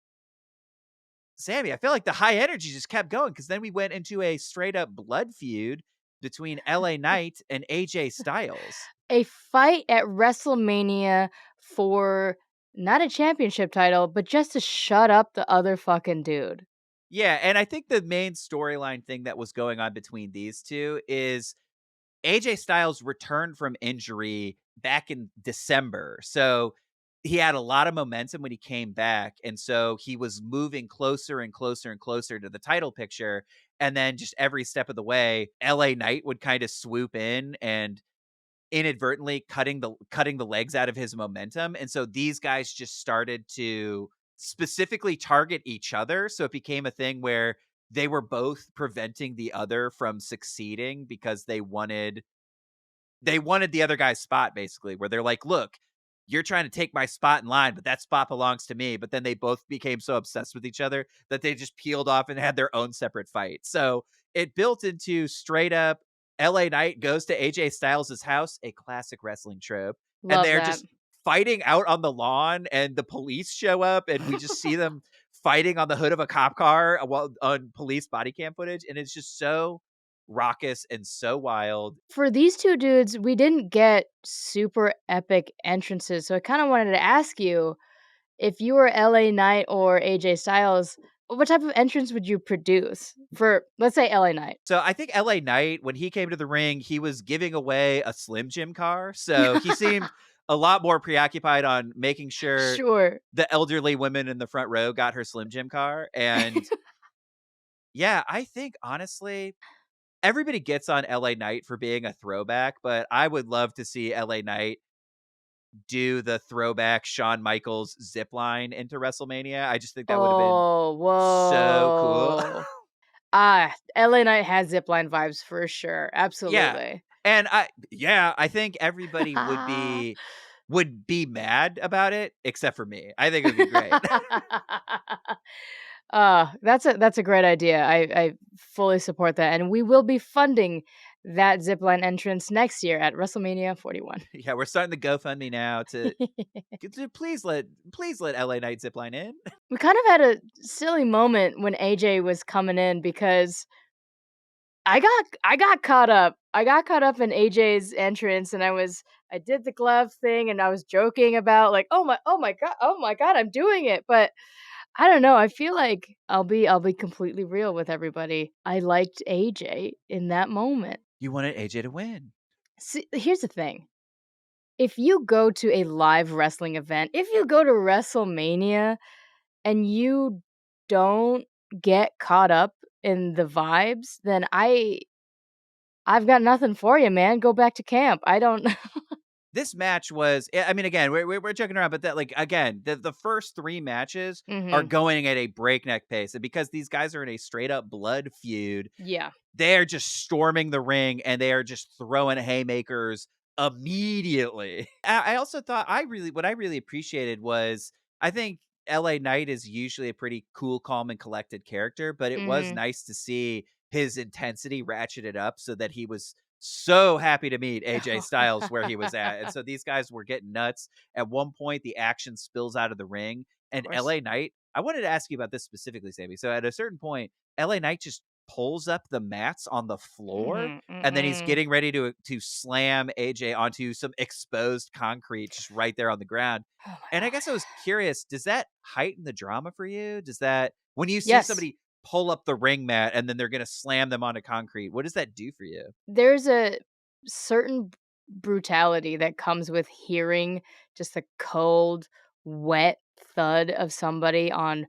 Sammy, I feel like the high energy just kept going because then we went into a straight up blood feud between LA Knight and AJ Styles. A fight at WrestleMania for not a championship title, but just to shut up the other fucking dude. Yeah, and I think the main storyline thing that was going on between these two is AJ Styles returned from injury back in December. So he had a lot of momentum when he came back. And so he was moving closer and closer and closer to the title picture. And then just every step of the way, LA Knight would kind of swoop in and inadvertently cutting the legs out of his momentum. And so these guys just started to specifically target each other. So it became a thing where they were both preventing the other from succeeding because they wanted the other guy's spot basically, where they're like, "Look, you're trying to take my spot in line, but that spot belongs to me." But then they both became so obsessed with each other that they just peeled off and had their own separate fight. So it built into straight up LA Knight goes to AJ Styles' house, a classic wrestling trope, and Love they're that. just fighting out on the lawn, and the police show up, and we just see them fighting on the hood of a cop car while on police body cam footage, and it's just so raucous and so wild. For these 2 dudes, we didn't get super epic entrances, so I kinda wanted to ask you, if you were LA Knight or AJ Styles, what type of entrance would you produce for, let's say, LA Knight? So I think LA Knight, when he came to the ring, he was giving away a Slim Jim car. So he seemed a lot more preoccupied on making sure Sure. the elderly women in the front row got her Slim Jim car. And yeah, I think honestly, everybody gets on LA Knight for being a throwback, but I would love to see LA Knight do the throwback Shawn Michaels zip line into WrestleMania. I just think that would have been Oh, so cool. whoa. Ah, LA Knight has zipline vibes for sure, Yeah. absolutely. I think everybody would be would be mad about it, except for me. I think it would be great. That's a great idea. I fully support that, and we will be funding that zipline entrance next year at WrestleMania 41. Yeah, we're starting the GoFundMe now to please let LA Knight zipline in. We kind of had a silly moment when AJ was coming in because I got caught up. I got caught up in AJ's entrance, and I did the glove thing, and I was joking about like, oh my god, I'm doing it. But I don't know. I feel like I'll be completely real with everybody. I liked AJ in that moment. You wanted AJ to win. See, here's the thing. If you go to a live wrestling event, if you go to WrestleMania and you don't get caught up in the vibes, then I've got nothing for you, man. Go back to camp. I don't. This match was, I mean, again, we're joking around, but that, like, again, the first 3 matches are Mhm. going at a breakneck pace, and because these guys are in a straight up blood feud, Yeah. they're just storming the ring and they are just throwing haymakers immediately. I also thought what I really appreciated was, I think LA Knight is usually a pretty cool, calm, and collected character, but it was Mhm. nice to see his intensity ratcheted up so that he was so happy to meet AJ Styles where he was at. And so these guys were getting nuts. At one point, the action spills out of the ring, Of and course. LA Knight, I wanted to ask you about this specifically, Sammy. So at a certain point, LA Knight just pulls up the mats on the floor, Mhm. and then he's Mm-mm. getting ready to slam AJ onto some exposed concrete just right there on the ground. Oh my And I god. guess I was curious, does that heighten the drama for you? Does that, when you see Yes. somebody pull up the ring mat and then they're gonna slam them onto concrete, what does that do for you? There's a certain brutality that comes with hearing just the cold, wet thud of somebody on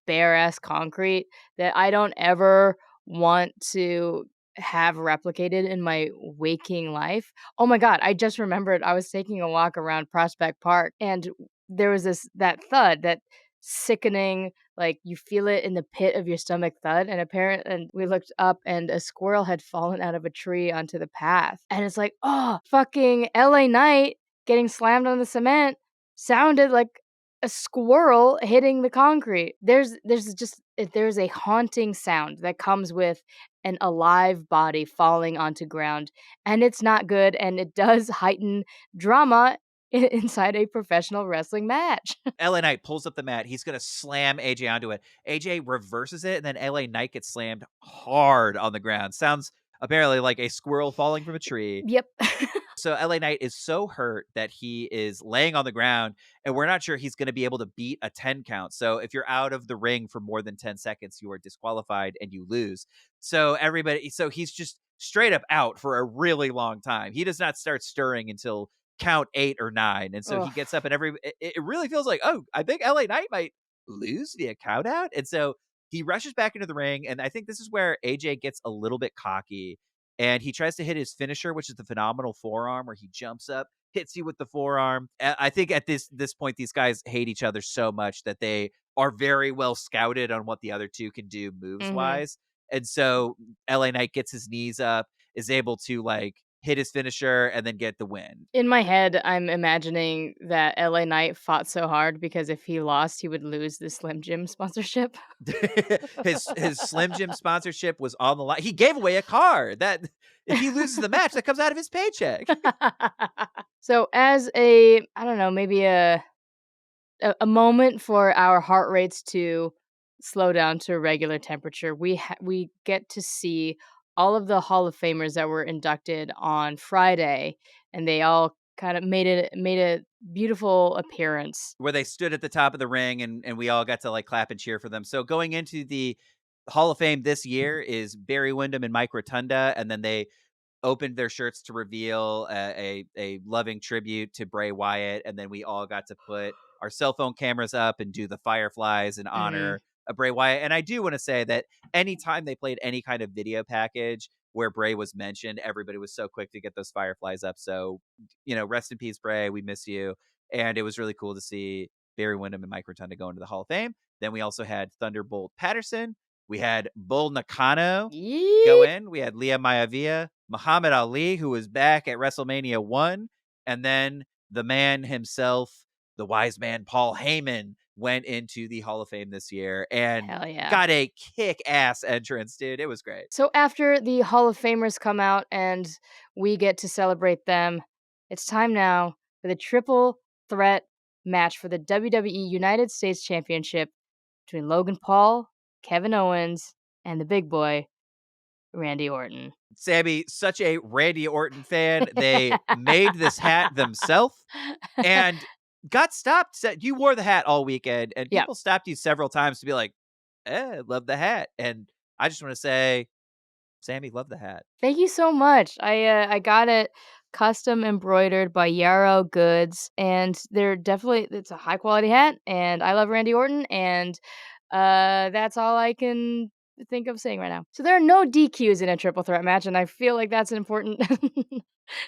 bare ass concrete that I don't ever want to have replicated in my waking life. Oh my god, I just remembered I was taking a walk around Prospect Park and there was that thud, that sickening, like you feel it in the pit of your stomach thud, and we looked up and a squirrel had fallen out of a tree onto the path. And it's like, oh, fucking LA Knight getting slammed on the cement sounded like a squirrel hitting the concrete. There's a haunting sound that comes with an alive body falling onto ground, and it's not good, and it does heighten drama inside a professional wrestling match. LA Knight pulls up the mat. He's gonna slam AJ onto it. AJ reverses it, and then LA Knight gets slammed hard on the ground. Sounds apparently like a squirrel falling from a tree. Yep. So LA Knight is so hurt that he is laying on the ground, and we're not sure he's going to be able to beat a 10 count. So if you're out of the ring for more than 10 seconds, you are disqualified and you lose. So he's just straight up out for a really long time. He does not start stirring until count 8 or 9. And so he Ugh. gets up, and it really feels like, oh, I think LA Knight might lose via count out. And so he rushes back into the ring, and I think this is where AJ gets a little bit cocky, and he tries to hit his finisher, which is the phenomenal forearm, where he jumps up, hits you with the forearm. I think at this point, these guys hate each other so much that they are very well scouted on what the other two can do moves Mhm. wise. And so LA Knight gets his knees up, is able to like hit his finisher, and then get the win. In my head, I'm imagining that LA Knight fought so hard because if he lost, he would lose the Slim Jim sponsorship. His Slim Jim sponsorship was on the line. He gave away a car. That, if he loses the match, that comes out of his paycheck. So as a I don't know, maybe a moment for our heart rates to slow down to a regular temperature, we get to see all of the Hall of Famers that were inducted on Friday, and they all kind of made a beautiful appearance. Where they stood at the top of the ring, and we all got to like clap and cheer for them. So going into the Hall of Fame this year is Barry Windham and Mike Rotunda, and then they opened their shirts to reveal a loving tribute to Bray Wyatt, and then we all got to put our cell phone cameras up and do the fireflies in Mhm. honor of Bray Wyatt. And I do want to say that anytime they played any kind of video package where Bray was mentioned, everybody was so quick to get those fireflies up. So, rest in peace, Bray. We miss you. And it was really cool to see Barry Windham and Mike Rotunda go into the Hall of Fame. Then we also had Thunderbolt Patterson. We had Bull Nakano go Yee in. We had Leah Maivia, Muhammad Ali, who was back at WrestleMania 1, and then the man himself, the wise man Paul Heyman, went into the Hall of Fame this year and Hell yeah. got a kick-ass entrance, dude. It was great. So after the Hall of Famers come out and we get to celebrate them, it's time now for the triple threat match for the WWE United States Championship between Logan Paul, Kevin Owens, and the big boy, Randy Orton. Sammy, such a Randy Orton fan. They made this hat themselves and got stopped. Said you wore the hat all weekend, and Yeah. people stopped you several times to be like, love the hat. And I just want to say, Sammy, love the hat. Thank you so much. I got it custom embroidered by Yarrow Goods, and they're definitely it's a high quality hat, and I love Randy Orton, and that's all I can think of saying right now. So there are no DQs in a triple threat match, and I feel like that's an important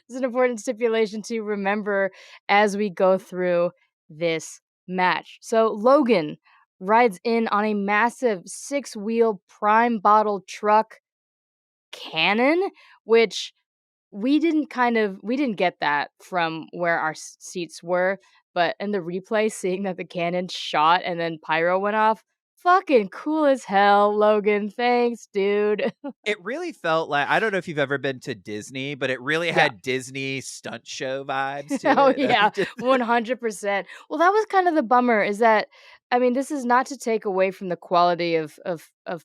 it's an important stipulation to remember as we go through this match. So Logan rides in on a massive 6-wheel prime bottle truck cannon, which we didn't get that from where our seats were, but in the replay, seeing that the cannon shot and then pyro went off, fucking cool as hell, Logan. Thanks, dude. It really felt like I don't know if you've ever been to Disney, but it really Yeah. had Disney stunt show vibes to Oh it. yeah, 100%. Well, that was kind of the bummer is that I mean, this is not to take away from the quality of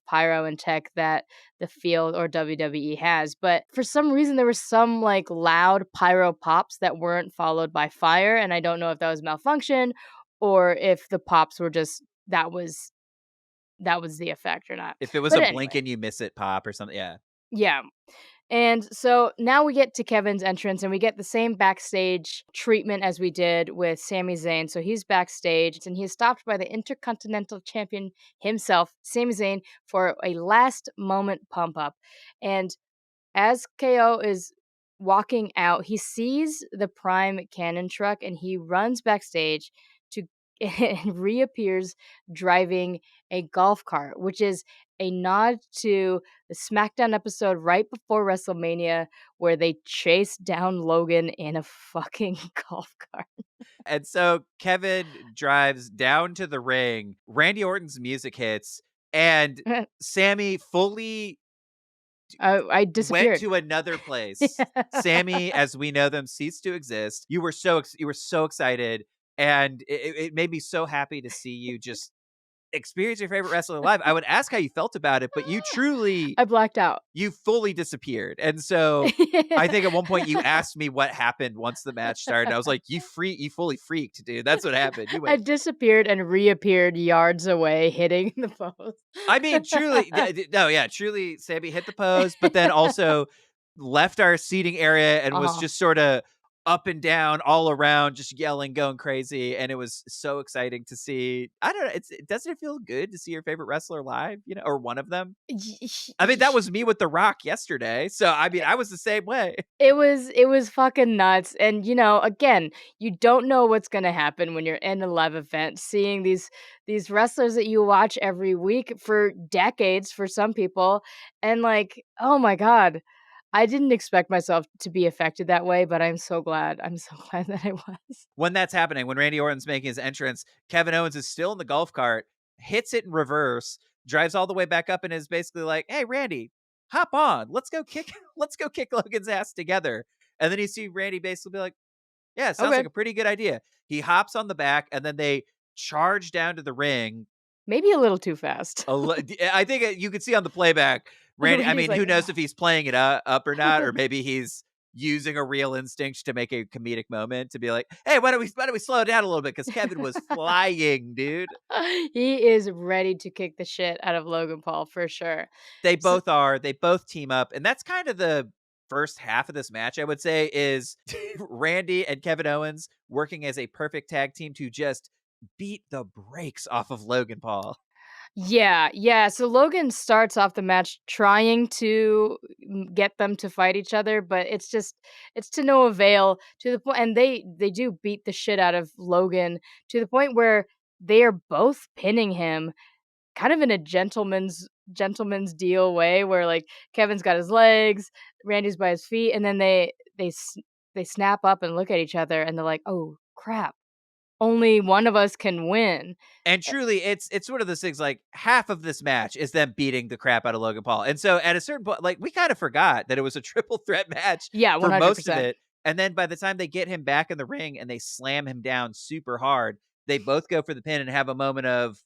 pyro and tech that the field or WWE has, but for some reason there was some like loud pyro pops that weren't followed by fire, and I don't know if that was malfunction or if the pops were just that was the effect or not. If it was But a blink anyway, and you miss it pop or something, yeah. yeah. And so now we get to Kevin's entrance and we get the same backstage treatment as we did with Sami Zayn. So he's backstage and he's stopped by the Intercontinental Champion himself, Sami Zayn, for a last moment pump up. And as KO is walking out, he sees the Prime Cannon truck and he runs backstage to and reappears driving a golf cart, which is a nod to the SmackDown episode right before WrestleMania where they chased down Logan in a fucking golf cart. And so Kevin drives down to the ring. Randy Orton's music hits, and Sammy fully I went disappeared. to another place. Yeah. Sammy, as we know them, ceased to exist. You were so excited, and it made me so happy to see you just experience your favorite wrestler live. I would ask how you felt about it, but you truly I blacked out. you fully disappeared. And so I think at one point you asked me what happened once the match started. I was like, you fully freaked, dude. That's what happened. You I went disappeared and reappeared yards away, hitting the post. I mean, truly, no, yeah, truly, Sammy hit the pose, but then also left our seating area and was Uh-huh. just sort of up and down all around, just yelling, going crazy. And it was so exciting to see. I don't know. Doesn't it feel good to see your favorite wrestler live, or one of them? I mean, that was me with The Rock yesterday. So, I mean, I was the same way. It was fucking nuts, and, again, you don't know what's gonna happen when you're in a live event, seeing these wrestlers that you watch every week for decades for some people, and, like, oh my god, I didn't expect myself to be affected that way, but I'm so glad. I'm so glad that I was. When that's happening, when Randy Orton's making his entrance, Kevin Owens is still in the golf cart, hits it in reverse, drives all the way back up, and is basically like, "Hey, Randy, hop on. Let's go kick Logan's ass together." And then you see Randy basically be like, "Yeah, sounds like Okay, a pretty good idea." He hops on the back, and then they charge down to the ring. maybe a little too fast. I think you could see on the playback, Randy. I Randy's mean, like, who knows if he's playing it up or not, or maybe he's using a real instinct to make a comedic moment to be like, "Hey, why don't we slow it down a little bit?" Because Kevin was flying, dude. he is ready to kick the shit out of Logan Paul for sure. They So both are. They both team up, and that's kind of the first half of this match. I would say is Randy and Kevin Owens working as a perfect tag team to just beat the brakes off of Logan Paul. yeah, yeah. So Logan starts off the match trying to get them to fight each other, but it's to no avail to the point and they do beat the shit out of Logan to the point where they are both pinning him kind of in a gentleman's deal way where like Kevin's got his legs, Randy's by his feet and then they they snap up and look at each other, and they're like, "Oh, crap. Only one of us can win." And truly, it's one of those things, like, half of this match is them beating the crap out of Logan Paul, and so at a certain point, like, we kinda forgot that it was a triple threat match Yeah, for most of 100%. it, and then by the time they get him back in the ring and they slam him down super hard, they both go for the pin and have a moment of,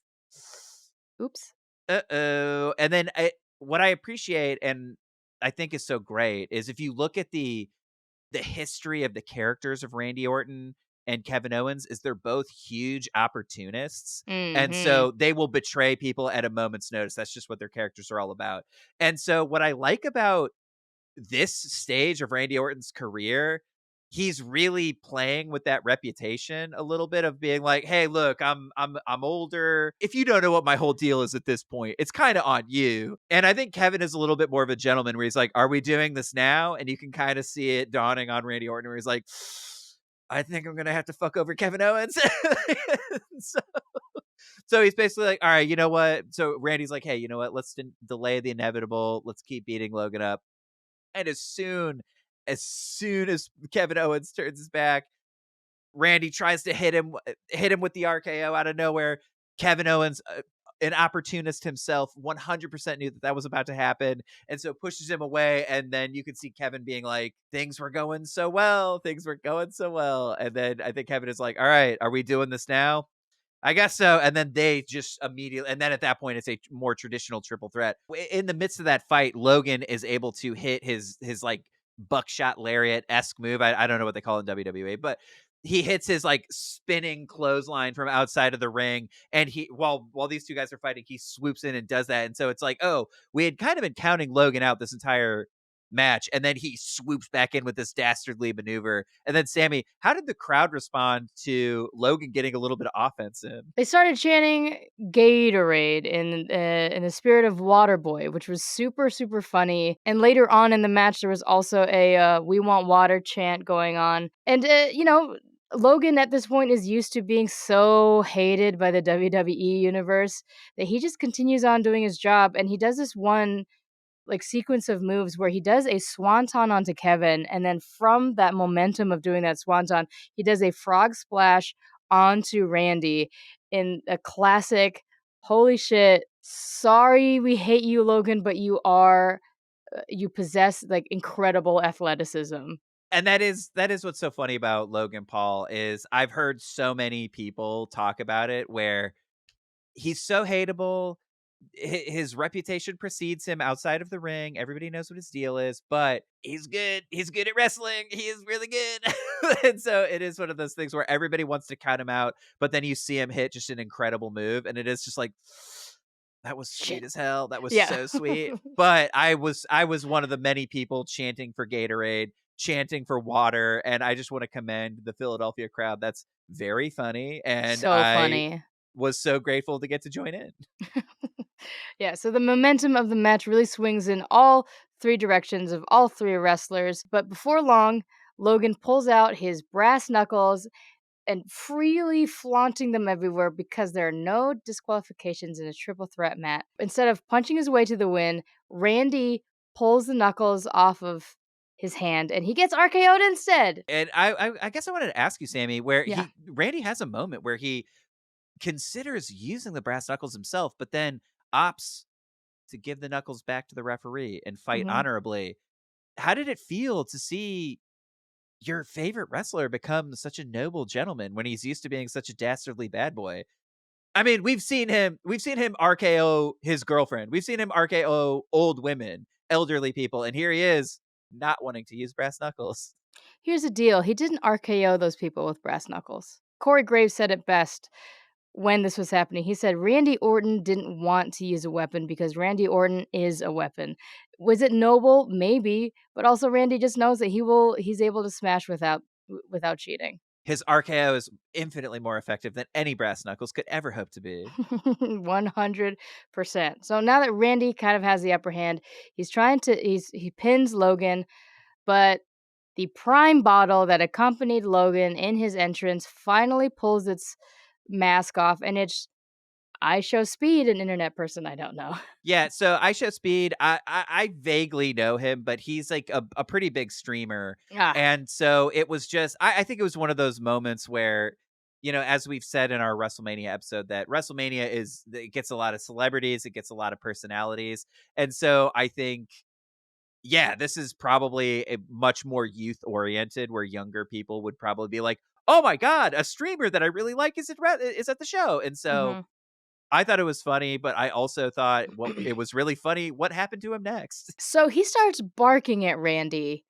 Oops. "Uh-oh," and then what I appreciate and I think is so great is if you look at the history of the characters of Randy Orton and Kevin Owens is they're both huge opportunists. And Mhm. so they will betray people at a moment's notice. That's just what their characters are all about. And so what I like about this stage of Randy Orton's career, he's really playing with that reputation a little bit of being like, "Hey, look, I'm older. If you don't know what my whole deal is at this point, it's kind of on you." And I think Kevin is a little bit more of a gentleman where he's like, "Are we doing this now?" And you can kind of see it dawning on Randy Orton where he's like, "I think I'm gonna have to fuck over Kevin Owens." so, so he's basically like, "All right, you know what?" So Randy's like, "Hey, you know what? Let's delay the inevitable. Let's keep beating Logan up." And as soon as Kevin Owens turns his back, Randy tries to hit him with the RKO out of nowhere. Kevin Owens, an opportunist himself, 100% knew that that was about to happen, and so pushes him away. And then you can see Kevin being like, "Things were going so well, things were going so well." And then I think Kevin is like, "All right, are we doing this now?" I guess so. And then they just immediately, and then at that point, it's a more traditional triple threat. In the midst of that fight, Logan is able to hit his like buckshot lariat esque move. I don't know what they call it in WWE, but he hits his like spinning clothesline from outside of the ring. And he, while these two guys are fighting, he swoops in and does that. And so it's like, oh, we had kind of been counting Logan out this entire match, and then he swoops back in with this dastardly maneuver. And then Sammy, how did the crowd respond to Logan getting a little bit of offense in? They started chanting Gatorade in the spirit of Waterboy, which was super, super funny. And later on in the match, there was also a "We Want Water" chant going on. And Logan at this point is used to being so hated by the WWE universe that he just continues on doing his job. And he does this one like sequence of moves where he does a swanton onto Kevin, and then from that momentum of doing that swanton, he does a frog splash onto Randy in a classic holy shit, sorry we hate you Logan, but you possess like incredible athleticism. And that is what's so funny about Logan Paul is I've heard so many people talk about it where he's so hateable. His reputation precedes him outside of the ring. Everybody knows what his deal is, but he's good. He's good at wrestling. He is really good. And so it is one of those things where everybody wants to count him out, but then you see him hit just an incredible move, and it is just like that was sweet Shit. as hell. That was Yeah. so sweet. But I was one of the many people chanting for Gatorade, chanting for water, and I just want to commend the Philadelphia crowd. That's very funny, and So I funny. was so grateful to get to join in. Yeah, so the momentum of the match really swings in all three directions of all three wrestlers. But before long, Logan pulls out his brass knuckles and freely flaunting them everywhere because there are no disqualifications in a triple threat match. Instead of punching his way to the win, Randy pulls the knuckles off of his hand and he gets RKO'd instead. And I guess I wanted to ask you, Sammy, where Yeah. he Randy has a moment where he considers using the brass knuckles himself, but then opts to give the knuckles back to the referee and fight Mhm. honorably. How did it feel to see your favorite wrestler become such a noble gentleman when he's used to being such a dastardly bad boy? I mean, we've seen him RKO his girlfriend. We've seen him RKO old women, elderly people, and here he is not wanting to use brass knuckles. Here's the deal, he didn't RKO those people with brass knuckles. Corey Graves said it best when this was happening. He said Randy Orton didn't want to use a weapon because Randy Orton is a weapon. Was it noble? Maybe, but also Randy just knows that he's able to smash without cheating. His RKO is infinitely more effective than any brass knuckles could ever hope to be. 100%. So now that Randy kind of has the upper hand, he pins Logan, but the prime bottle that accompanied Logan in his entrance finally pulls its mask off, and I Show Speed, an internet person I don't know. Yeah, so I Show Speed, I vaguely know him, but he's like a pretty big streamer. Ah, And so it was just I think it was one of those moments where, as we've said in our WrestleMania episode, that WrestleMania it gets a lot of celebrities, it gets a lot of personalities. And so I think, yeah, this is probably a much more youth oriented where younger people would probably be like, "Oh my god, a streamer that I really like is at the show." And so mhm. I thought it was funny, but I also thought what it was really funny what happened to him next. So he starts barking at Randy,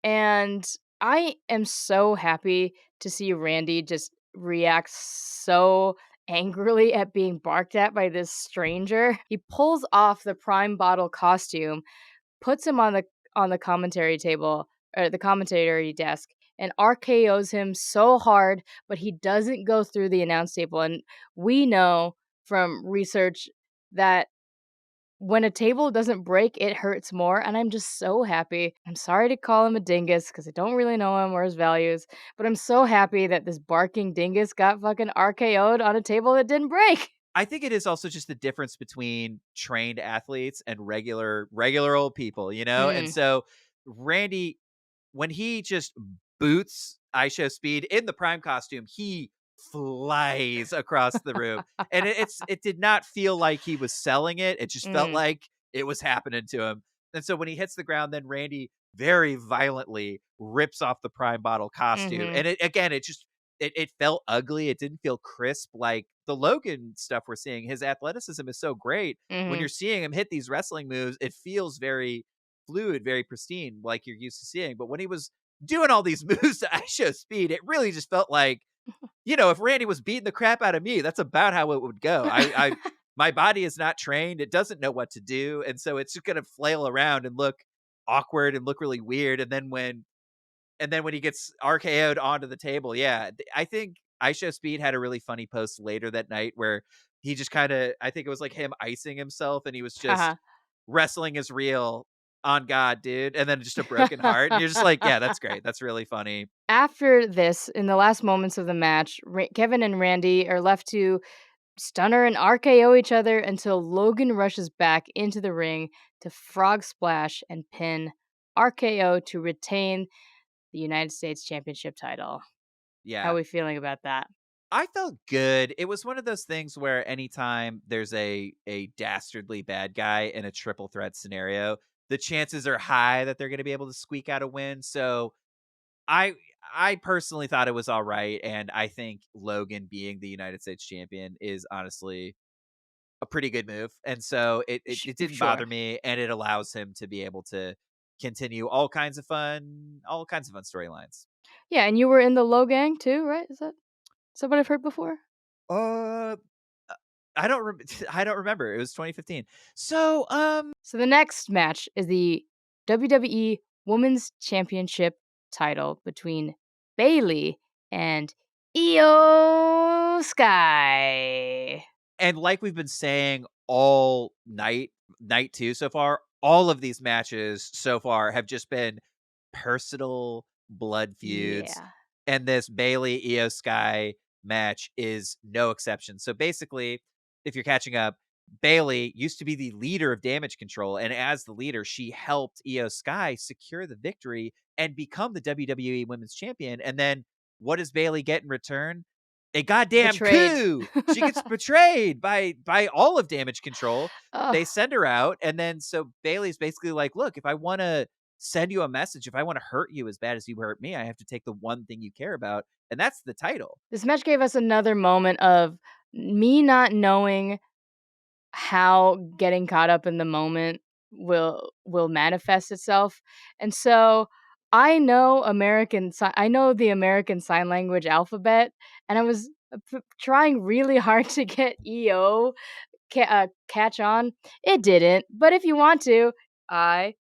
and I am so happy to see Randy just react so angrily at being barked at by this stranger. He pulls off the Prime Bottle costume, puts him on the commentary table or the commentary desk, and RKO's him so hard, but he doesn't go through the announce table. And we know from research that when a table doesn't break, it hurts more, and I'm just so happy. I'm sorry to call him a dingus because I don't really know him or his values, but I'm so happy that this barking dingus got fucking RKO'd on a table that didn't break. I think it is also just the difference between trained athletes and regular old people, you know? And Mm, so Randy, when he just boots I Show Speed in the Prime costume, he flies across the room. And it did not feel like he was selling it. It just felt mm, like it was happening to him. And so when he hits the ground, then Randy very violently rips off the Prime Bottle costume. mhm, And it felt ugly. It didn't feel crisp like the Logan stuff we're seeing. His athleticism is so great. When mhm. you're seeing him hit these wrestling moves, it feels very fluid, very pristine, like you're used to seeing. But when he was doing all these moves to I Show Speed, it really just felt like, if Randy was beating the crap out of me, that's about how it would go. My body is not trained. It doesn't know what to do. And so it's just going to flail around and look awkward and look really weird. And then when he gets RKO'd onto the table, yeah, I think I Show Speed had a really funny post later that night where he just kind of, I think it was like him icing himself, and he was just, Haha. wrestling is real on God, dude, and then just a broken heart, and you're just like, yeah, that's great, that's really funny. After this, in the last moments of the match, Kevin and Randy are left to stunner and RKO each other until Logan rushes back into the ring to frog splash and pin RKO to retain the United States Championship title. How are Yeah. we feeling about that? I felt good. It was one of those things where anytime there's a dastardly bad guy in a triple threat scenario, the chances are high that they're going to be able to squeak out a win. So I I personally thought it was all right, and I think Logan being the United States champion is honestly a pretty good move. And so it didn't Sure. bother me, and it allows him to be able to continue all kinds of fun storylines. Yeah, and you were in the Low Gang too, right? Is that what I've heard before? Uh I don't I don't remember. It was 2015. So, So the next match is the WWE Women's Championship title between Bailey and Io Sky. and like we've been saying all night 2 so far, all of these matches so far have just been personal blood feuds, Yeah. and this Bailey Io Sky match is no exception. So basically, if you're catching up, Bailey used to be the leader of Damage Control, and as the leader, she helped Io Sky secure the victory and become the WWE Women's Champion. And then what does Bailey get in return? A goddamn Betrayed. coup. She gets betrayed by all of Damage Control. Ugh. They send her out, and then so Bailey's basically like, "Look, if I want to send you a message, if I want to hurt you as bad as you hurt me, I have to take the one thing you care about, and that's the title." This match gave us another moment of me not knowing how getting caught up in the moment will manifest itself. And so I know the American Sign Language alphabet, and I was trying really hard to get catch on. It didn't, but if you want to, IYO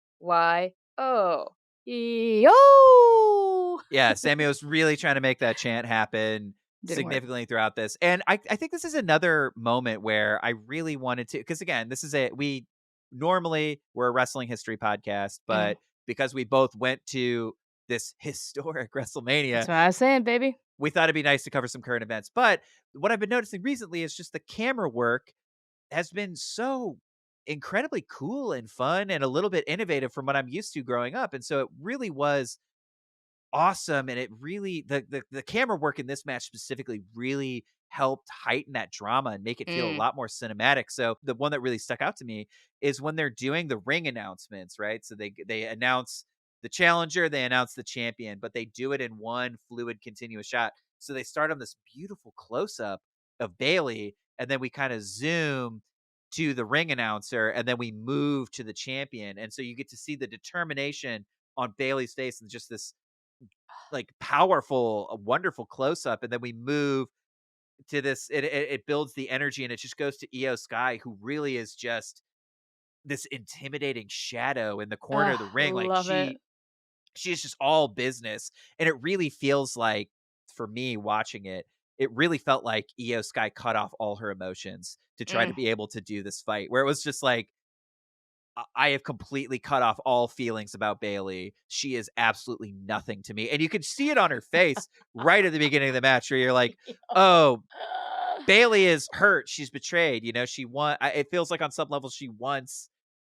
EO. Yeah, Sammy was really trying to make that chant happen Didn't work. significantly throughout this. And I think this is another moment where I really wanted to, because again, this is we normally we're a wrestling history podcast, Mhm. but because we both went to this historic That's WrestleMania, what I was saying, baby. we thought it'd be nice to cover some current events. But what I've been noticing recently is just the camera work has been so incredibly cool and fun and a little bit innovative from what I'm used to growing up. And so it really was awesome, and it really the camera work in this match specifically really helped heighten that drama and make it feel a Mm. lot more cinematic. So the one that really stuck out to me is when they're doing the ring announcements, right? So they announce the challenger, they announce the champion, but they do it in one fluid continuous shot. So they start on this beautiful close up of Bailey, and then we kind of zoom to the ring announcer, and then we move to the champion. And so you get to see the determination on Bailey's face and just this like powerful, a wonderful close up, and then we move to this. It builds the energy, and it just goes to Io Sky, who really is just this intimidating shadow in the corner of the ring. Like Love it. she's just all business, and it really feels like for me watching it. It really felt like Io Sky cut off all her emotions to try to Mm. be able to do this fight, where it was just like I have completely cut off all feelings about Bailey. She is absolutely nothing to me. And you could see it on her face right at the beginning of the match where you're like, oh, Bailey is hurt. She's betrayed. You know, it feels like on some level she wants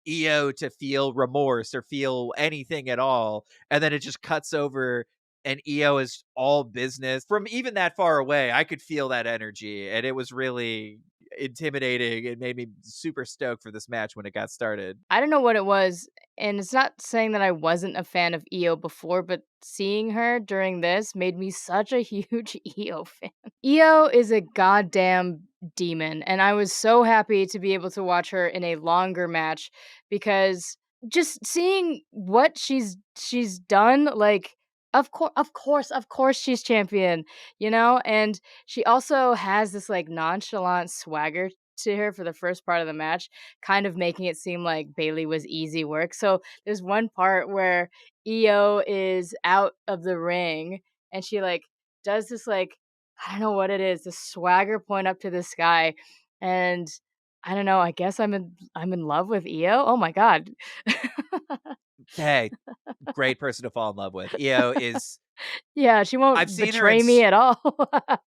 EO to feel remorse or feel anything at all. And then it just cuts over and EO is all business. From even that far away, I could feel that energy. And it was really intimidating. It made me super stoked for this match when it got started. I don't know what it was, and it's not saying that I wasn't a fan of EO before, but seeing her during this made me such a huge EO fan. EO is a goddamn demon, and I was so happy to be able to watch her in a longer match because just seeing what she's done, like of course she's champion, you know? And she also has this like nonchalant swagger to her for the first part of the match, kind of making it seem like Bailey was easy work. So there's one part where EO is out of the ring and she like does this like I don't know what it is, the swagger point up to the sky. And I don't know, I guess I'm in love with EO. Oh my god. Hey, great person to fall in love with. EO is Yeah, she I've won't seen her in betray me at all.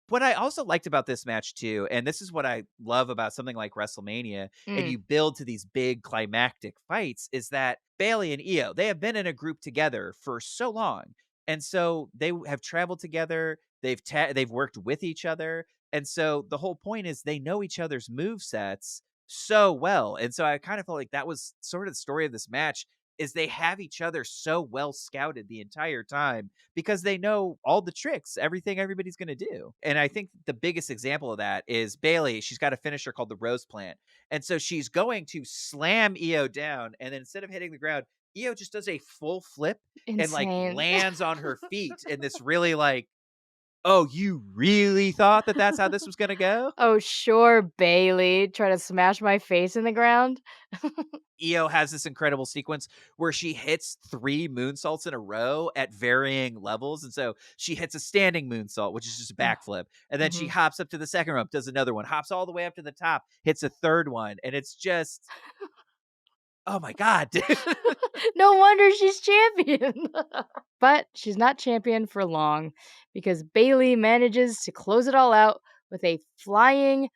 what I also liked about this match too, and this is what I love about something like WrestleMania, and Mm, you build to these big climactic fights, is that Bailey and Io, they have been in a group together for so long. And so have traveled together, they've worked with each other. And so the whole point is they know each other's move sets so well. And so I kind of felt like that was sort of the story of this match is they have each other so well scouted the entire time because they know all the tricks, everything everybody's going to do. And I think the biggest example of that is Bailey. She's got a finisher called the Rose Plant. And so she's going to slam Io down. And then instead of hitting the ground, Io just does a full flip and like insane. lands on her feet in this really like, oh, you really thought that that's how this was going to go? Oh, sure, Bailey. Try to smash my face in the ground. Io has this incredible sequence where she hits 3 moonsaults in a row at varying levels, and so she hits a standing moonsault, which is just a Ugh, backflip, and then she mhm. hops up to the second rope, does another one, hops all the way up to the top, hits a third one, and it's just, oh my god, dude. No wonder she's champion. But she's not champion for long because Bailey manages to close it all out with a flying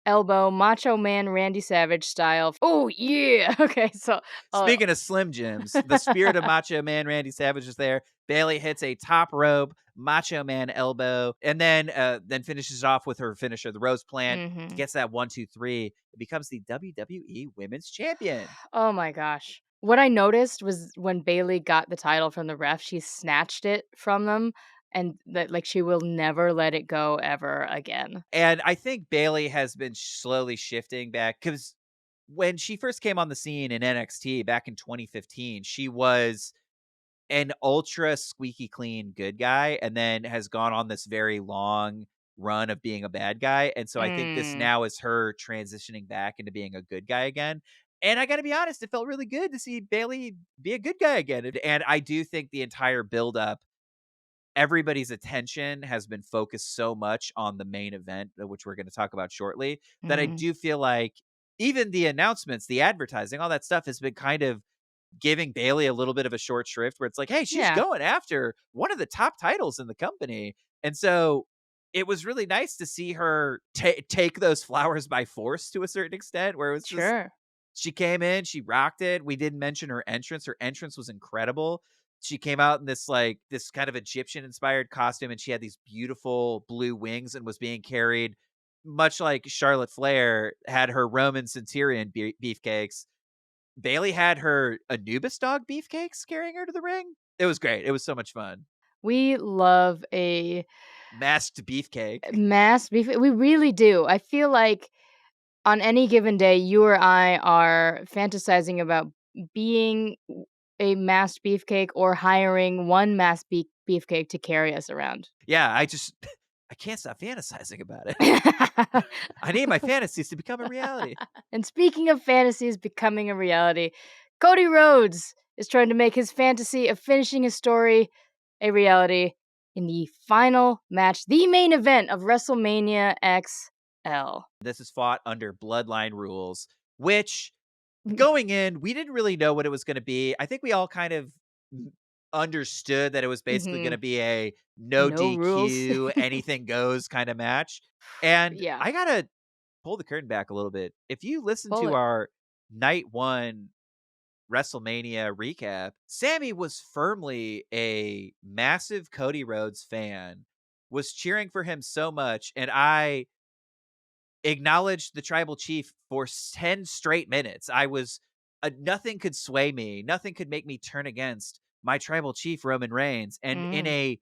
elbow, Macho Man Randy Savage style. Oh yeah. Okay, so uh, Speaking of Slim Jims, the spirit of Macho Man Randy Savage is there. Bailey hits a top rope Macho Man elbow, and then finishes off with her finisher, the Rose Plant. mhm. Gets that 1, 2, 3. It becomes the WWE Women's Champion. Oh my gosh. What I noticed was when Bailey got the title from the ref, she snatched it from them and that like she will never let it go ever again. And I think Bailey has been slowly shifting back because when she first came on the scene in NXT back in 2015, she was an ultra squeaky clean good guy and then has gone on this very long run of being a bad guy. And so I think this Mm. now is her transitioning back into being a good guy again. And I got to be honest, it felt really good to see Bailey be a good guy again. And I do think the entire build up everybody's attention has been focused so much on the main event, which we're going to talk about shortly, that I Mhm. do feel like even the announcements, the advertising, all that stuff has been kind of giving Bailey a little bit of a short shrift where it's like, hey, she's Yeah. going after one of the top titles in the company. And so it was really nice to see her take those flowers by force to a certain extent, where it was just Sure. she came in, she rocked it. We didn't mention her entrance. Her entrance was incredible. She came out in this like this kind of Egyptian inspired costume, and she had these beautiful blue wings and was being carried much like Charlotte Flair had her Roman Centurion beefcakes. Bailey had her Anubis dog beefcakes carrying her to the ring. It was great. It was so much fun. We love a Masked beefcake. mass beef. We really do. I feel like on any given day, you or I are fantasizing about being a masked beefcake or hiring one masked beefcake to carry us around. Yeah, I can't stop fantasizing about it. I need my fantasies to become a reality. And speaking of fantasies becoming a reality, Cody Rhodes is trying to make his fantasy of finishing his story a reality in the final match, the main event of WrestleMania XL. This is fought under Bloodline rules, which going in, we didn't really know what it was gonna be. I think we all kind of understood that it was basically Hmm. gonna be a no No rules. DQ, anything goes kinda match, and Yeah, I gotta pull the curtain back a little bit. If you listen pull to it. our night 1 WrestleMania recap, Sammy was firmly a massive Cody Rhodes fan, was cheering for him so much, and I acknowledged the tribal chief for 10 straight minutes. I was nothing could sway me, nothing could make me turn against my tribal chief Roman Reigns, and in Mm. a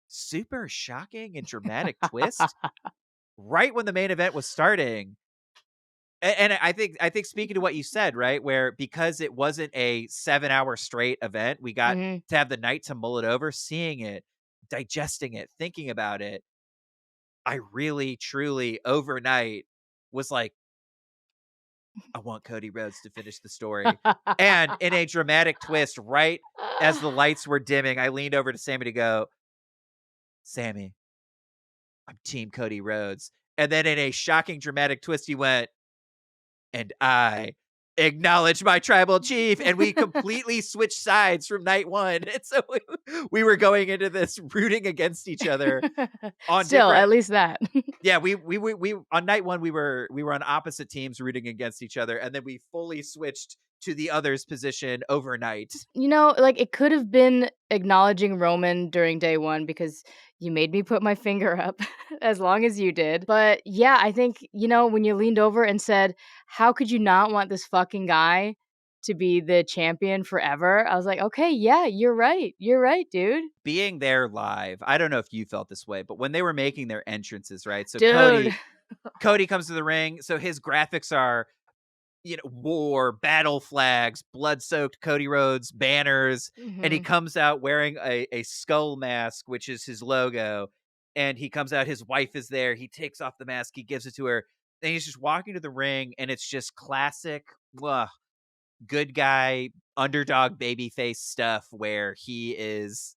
super shocking and dramatic twist, right when the main event was starting, and I think speaking to what you said, right, where because it wasn't a 7-hour straight event, we got Mhm. to have the night to mull it over, seeing it, digesting it, thinking about it. I really, truly, overnight was like, I want Cody Rhodes to finish the story. And in a dramatic twist, right as the lights were dimming, I leaned over to Sammy to go, Sammy, I'm Team Cody Rhodes. And then in a shocking dramatic twist, he went, and I acknowledge my tribal chief. And we completely switched sides from night one. And so we were going into this rooting against each other on Still, different. at least that. Yeah, we on night one we were on opposite teams rooting against each other, and then we fully switched to the other's position overnight. Like, it could have been acknowledging Roman during day 1 because you made me put my finger up as long as you did. But, yeah, I think, when you leaned over and said, "How could you not want this fucking guy to be the champion forever?" I was like, "Okay, yeah, you're right. You're right, dude." Being there live, I don't know if you felt this way, but when they were making their entrances, right? So Dude. Cody comes to the ring, so his graphics are war, battle flags, blood-soaked Cody Rhodes banners, and he Mhm. comes out wearing a skull mask, which is his logo. And he comes out, his wife is there. He takes off the mask, he gives it to her, and he's just walking to the ring, and it's just classic, ugh, good guy, underdog babyface stuff where he's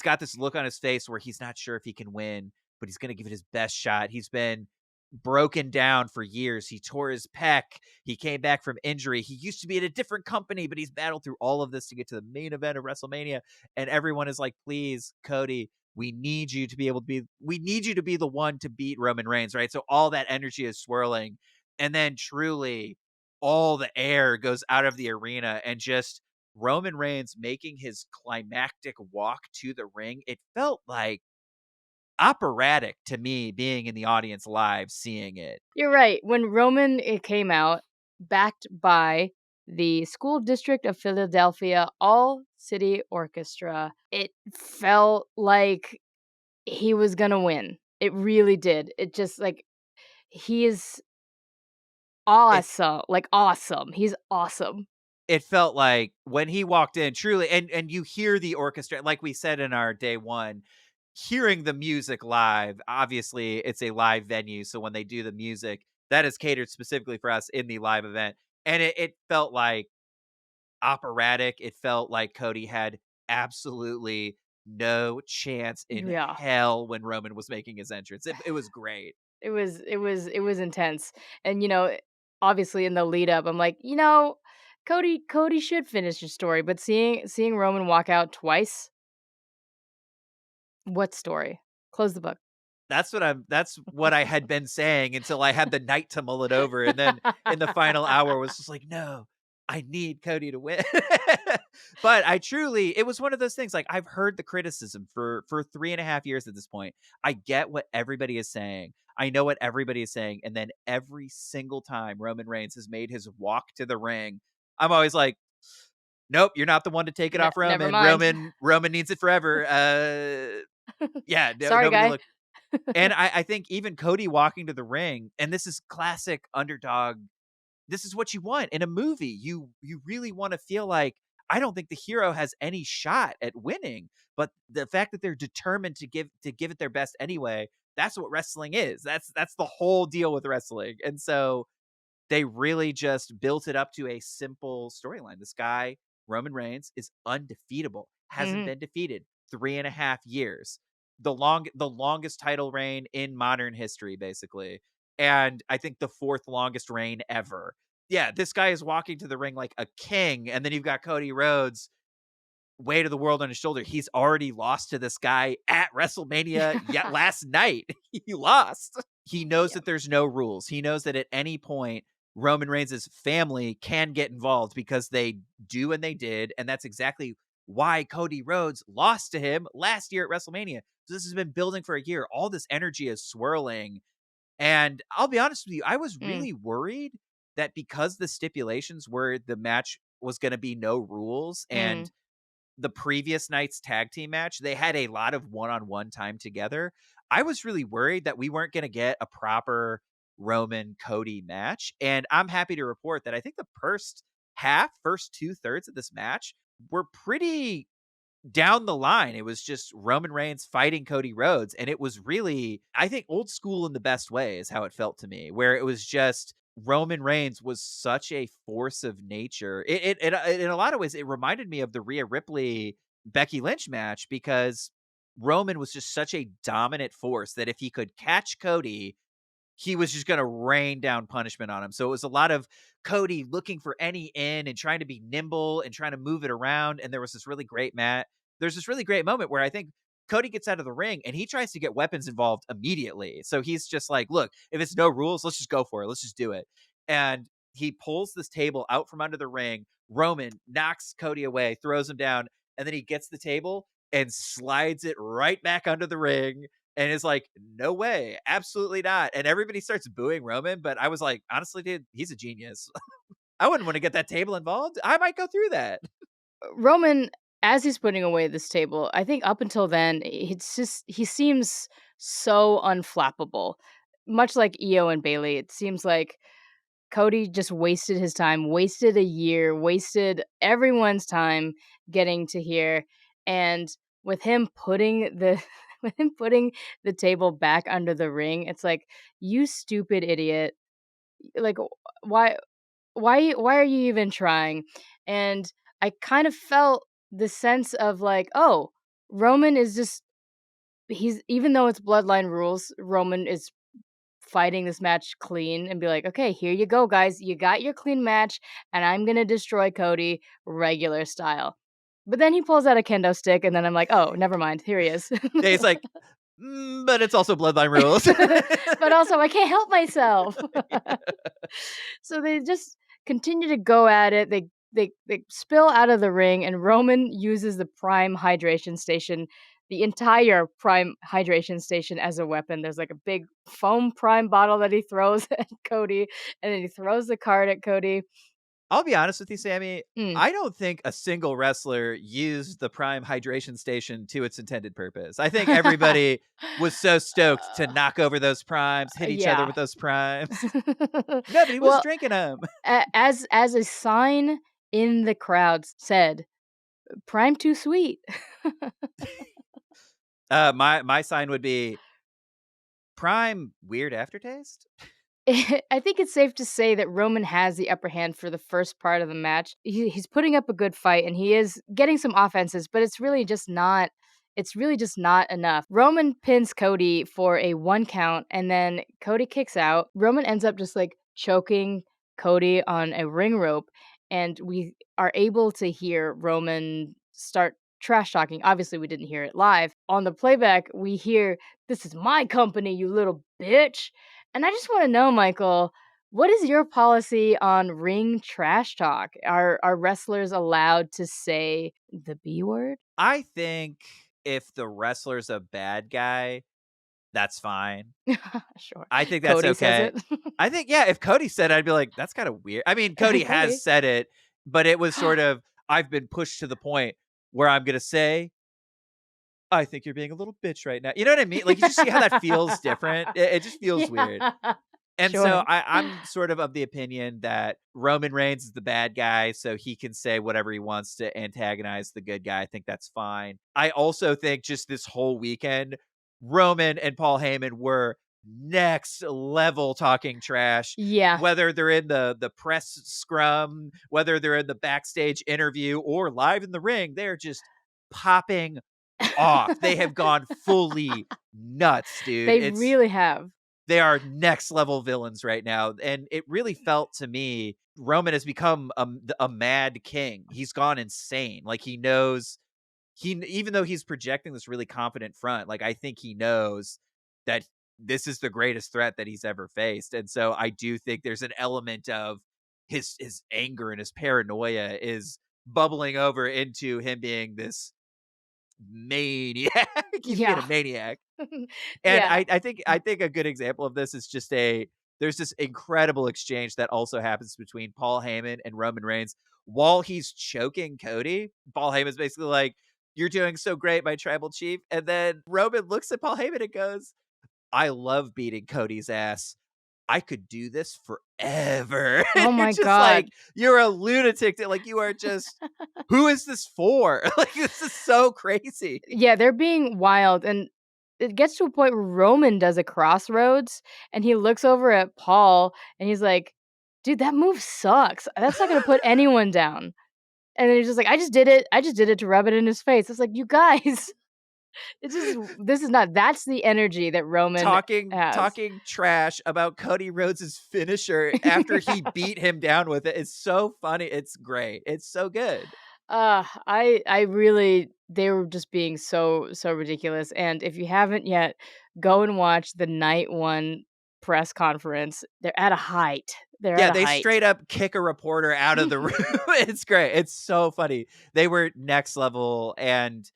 got this look on his face where he's not sure if he can win, but he's going to give it his best shot. He's been broken down for years. He tore his pec. He came back from injury. He used to be at a different company, but he's battled through all of this to get to the main event of WrestleMania. And everyone is like, please, Cody, we need you to be the one to beat Roman Reigns, right? So all that energy is swirling. And then truly all the air goes out of the arena and just Roman Reigns making his climactic walk to the ring, it felt like operatic to me being in the audience live seeing it. You're right. When Roman came out, backed by the School District of Philadelphia All City Orchestra, it felt like he was gonna win. It really did. It just like he is It awesome. Like awesome. He's awesome. it felt like when he walked in truly and you hear the orchestra like we said in our day 1, hearing the music live, obviously it's a live venue, so when they do the music, that is catered specifically for us in the live event, and it felt like operatic. It felt like Cody had absolutely no chance in Yeah. hell when Roman was making his entrance. It was great. It was intense. And obviously in the lead up, I'm like, Cody should finish his story, but seeing Roman walk out twice, what story? Close the book. That's what I had been saying until I had the night to mull it over, and then in the final hour was just like, "No, I need Cody to win." But I truly, it was one of those things, like, I've heard the criticism for 3.5 years at this point. I get what everybody is saying. I know what everybody is saying, and then every single time Roman Reigns has made his walk to the ring, I'm always like, "Nope, you're not the one to take it off Never Roman. mind. Roman needs it forever." Yeah, no, Sorry, nobody guy. look. And I think even Cody walking to the ring, and this is classic underdog. This is what you want in a movie. You really want to feel like, I don't think the hero has any shot at winning, but the fact that they're determined to give it their best anyway, that's what wrestling is. That's the whole deal with wrestling. And so they really just built it up to a simple storyline. This guy, Roman Reigns, is undefeatable, hasn't Mhm. been defeated 3.5 years. The longest title reign in modern history, basically. And I think the fourth longest reign ever. Yeah, this guy is walking to the ring like a king, and then you've got Cody Rhodes, weight of the world on his shoulder. He's already lost to this guy at WrestleMania yet last night. He lost. He knows Yeah. that there's no rules. He knows that at any point Roman Reigns' family can get involved because they do and they did, and that's exactly why Cody Rhodes lost to him last year at WrestleMania. So this has been building for a year. All this energy is swirling, and I'll be honest with you, I was Mm, really worried that because the stipulations were the match was going to be no rules, mm, and the previous night's tag team match, they had a lot of one-on-one time together. I was really worried that we weren't gonna get a proper Roman Cody match, and I'm happy to report that I think the first 2/3 of this match were pretty down the line. It was just Roman Reigns fighting Cody Rhodes, and it was really, I think, old school in the best way is how it felt to me, where it was just Roman Reigns was such a force of nature. In a lot of ways, it reminded me of the Rhea Ripley Becky Lynch match, because Roman was just such a dominant force that if he could catch Cody, he was just going to rain down punishment on him. So it was a lot of Cody looking for any in and trying to be nimble and trying to move it around. And there was this really great There's this really great moment where I think Cody gets out of the ring and he tries to get weapons involved immediately. So he's just like, look, if it's no rules, let's just go for it. Let's just do it. And he pulls this table out from under the ring. Roman knocks Cody away, throws him down, and then he gets the table and slides it right back under the ring and is like, "No way, absolutely not." And everybody starts booing Roman, but I was like, honestly, dude, he's a genius. I wouldn't want to get that table involved. I might go through that. Roman, as he's putting away this table, I think up until then, it's just he seems so unflappable. Much like Io and Bailey, it seems like Cody just wasted his time, wasted a year, wasted everyone's time getting to here, and with him putting the with him putting the table back under the ring, it's like, "You stupid idiot. Like, why are you even trying?" And I kind of felt the sense of like, oh, Roman is just he's even though it's bloodline rules, Roman is fighting this match clean and be like, "Okay, here you go, guys. You got your clean match, and I'm gonna destroy Cody regular style." But then he pulls out a kendo stick, and then I'm like, "Oh, never mind. Here he is." Yeah, he's like, but it's also bloodline rules. But also, I can't help myself. So they just continue to go at it. They spill out of the ring, and Roman uses the prime hydration station, the entire prime hydration station as a weapon. There's like a big foam prime bottle that he throws at Cody, and then he throws the card at Cody. I'll be honest with you, Sammy. Mm. I don't think a single wrestler used the Prime hydration station to its intended purpose. I think everybody was so stoked to Uh, knock over those primes, hit each other yeah. with those primes. Nobody was Well, drinking them. as a sign in the crowd said, "Prime too sweet." My sign would be Prime weird aftertaste. I think it's safe to say that Roman has the upper hand for the first part of the match. He's putting up a good fight and he is getting some offenses, but it's really just not enough. Roman pins Cody for a 1 count and then Cody kicks out. Roman ends up just like choking Cody on a ring rope and we are able to hear Roman start trash talking. Obviously we didn't hear it live. on the playback, we hear, "This is my company, you little bitch." And I just wanna know, Michael, what is your policy on ring trash talk? Are wrestlers allowed to say the B word? I think if the wrestler's a bad guy, that's fine. Sure. I think that's Cody says okay. it. I think, yeah, if Cody said it, I'd be like, "That's kinda weird." I mean, Cody has Cody. said it, but it was sort of, I've been pushed to the point where I'm gonna say, "I think you're being a little bitch right now." You know what I mean? Like, you just see how that feels different? It just feels weird. Yeah. And so Sure. I'm sort of the opinion that Roman Reigns is the bad guy, so he can say whatever he wants to antagonize the good guy. I think that's fine. I also think just this whole weekend, Roman and Paul Heyman were next level talking trash. Yeah. Whether they're in the press scrum, whether they're in the backstage interview or live in the ring, they're just popping off. They have gone fully nuts, dude. They really have. They are next level villains right now, and it really felt to me Roman has become a mad king. He's gone insane. Like, he knows, even though he's projecting this really confident front, like, I think he knows that this is the greatest threat that he's ever faced. And so I do think there's an element of his anger and his paranoia is bubbling over into him being this maniac. He's being a Yeah. maniac. And Yeah. I think a good example of this is just there's this incredible exchange that also happens between Paul Heyman and Roman Reigns while he's choking Cody. Paul Heyman's basically like, "You're doing so great, my tribal chief." And then Roman looks at Paul Heyman and goes, "I love beating Cody's ass. I could do this forever." And Oh you're my just like, god. you're a lunatic. Like, you are just, who is this for? Like, this is so crazy. Yeah, they're being wild, and it gets to a point where Roman does a crossroads, and he looks over at Paul, and he's like, "Dude, that move sucks. That's not gonna put anyone down." And then he's just like, "I just did it. I just did it to rub it in his face." It's like, "You guys, it's just this is not." That's the energy that Roman has. Talking trash about Cody Rhodes's finisher after he beat him down with it is so funny. It's great. It's so good. I really they were just being so ridiculous, and if you haven't yet, go and watch the night 1 press conference. They're at a height. They're at Yeah, a they height. straight up kick a reporter out of the room. It's great. It's so funny. They were next level. And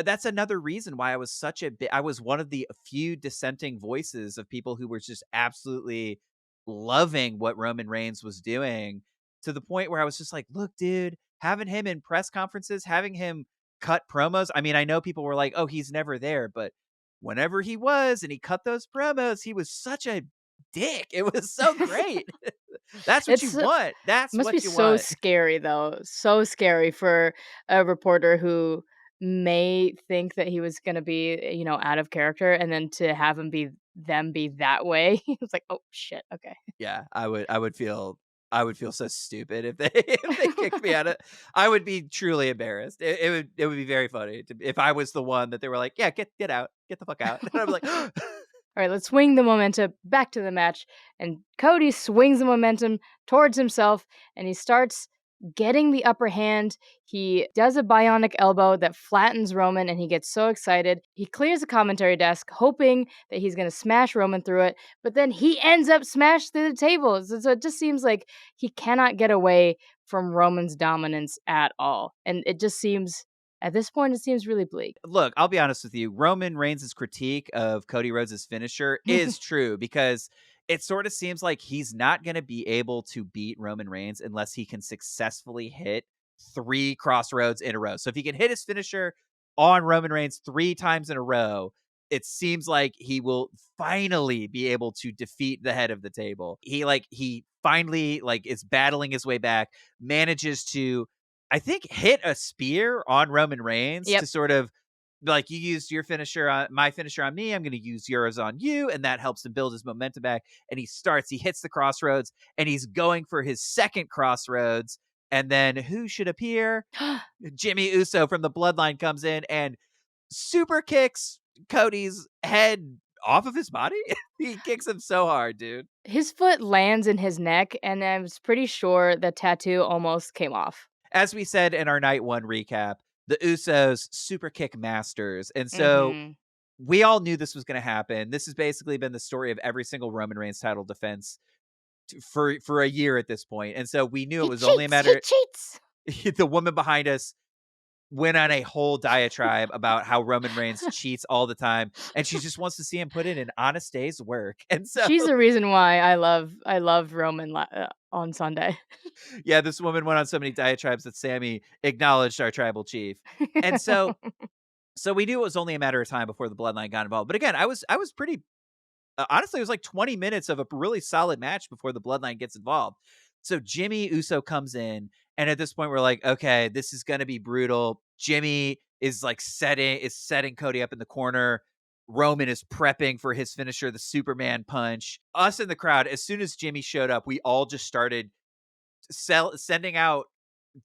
that's another reason why I was one of the few dissenting voices of people who were just absolutely loving what Roman Reigns was doing, to the point where I was just like, "Look, dude, having him in press conferences, having him cut promos." I mean, I know people were like, "Oh, he's never there," but whenever he was and he cut those promos, he was such a dick. It was so great. That's what you It's want. That's must be what you so want. scary though, so scary for a reporter who may think that he was gonna be, out of character, and then to have him be that way. It's like, "Oh, shit, okay." Yeah, I would feel so stupid if they if they kicked me out of. I would be truly embarrassed. It would be very funny if I was the one that they were like, "Yeah, get out. Get the fuck out." And I'm like, All right, let's swing the momentum back to the match. And Cody swings the momentum towards himself and he starts getting the upper hand. He does a bionic elbow that flattens Roman and he gets so excited. He clears the commentary desk, hoping that he's going to smash Roman through it, but then he ends up smashed through the table. So it just seems like he cannot get away from Roman's dominance at all. And it just seems, at this point, it seems really bleak. look, I'll be honest with you. Roman Reigns' critique of Cody Rhodes' finisher is true, because it sort of seems like he's not going to be able to beat Roman Reigns unless he can successfully hit 3 crossroads in a row. So if he can hit his finisher on Roman Reigns 3 times in a row, it seems like he will finally be able to defeat the head of the table. He finally is battling his way back, manages to, I think, hit a spear on Roman Reigns to Yep. sort of like, "You used your finisher on my finisher on me. I'm going to use yours on you." And that helps him build his momentum back. And he hits the crossroads and he's going for his second crossroads. And then who should appear? Jimmy Uso from the Bloodline comes in and super kicks Cody's head off of his body. He kicks him so hard, dude. His foot lands in his neck, and I was pretty sure the tattoo almost came off. As we said in our night 1 recap, the Usos super kick masters. And so Mhm. we all knew this was going to happen. This has basically been the story of every single Roman Reigns title defense for a year at this point. And so we knew it He was only a cheats, he matter. cheats. The woman behind us went on a whole diatribe about how Roman Reigns cheats all the time, and she just wants to see him put in an honest day's work. And so, She's the reason why I love Roman on Sunday. yeah, this woman went on so many diatribes that Samee acknowledged our tribal chief. And so we knew it was only a matter of time before the bloodline got involved. But again, I was pretty honestly, it was like 20 minutes of a really solid match before the bloodline gets involved. So Jimmy Uso comes in, and at this point, we're like, okay, this is gonna be brutal. Jimmy is like setting Cody up in the corner. Roman is prepping for his finisher, the Superman punch. Us in the crowd, as soon as Jimmy showed up, we all just started sending out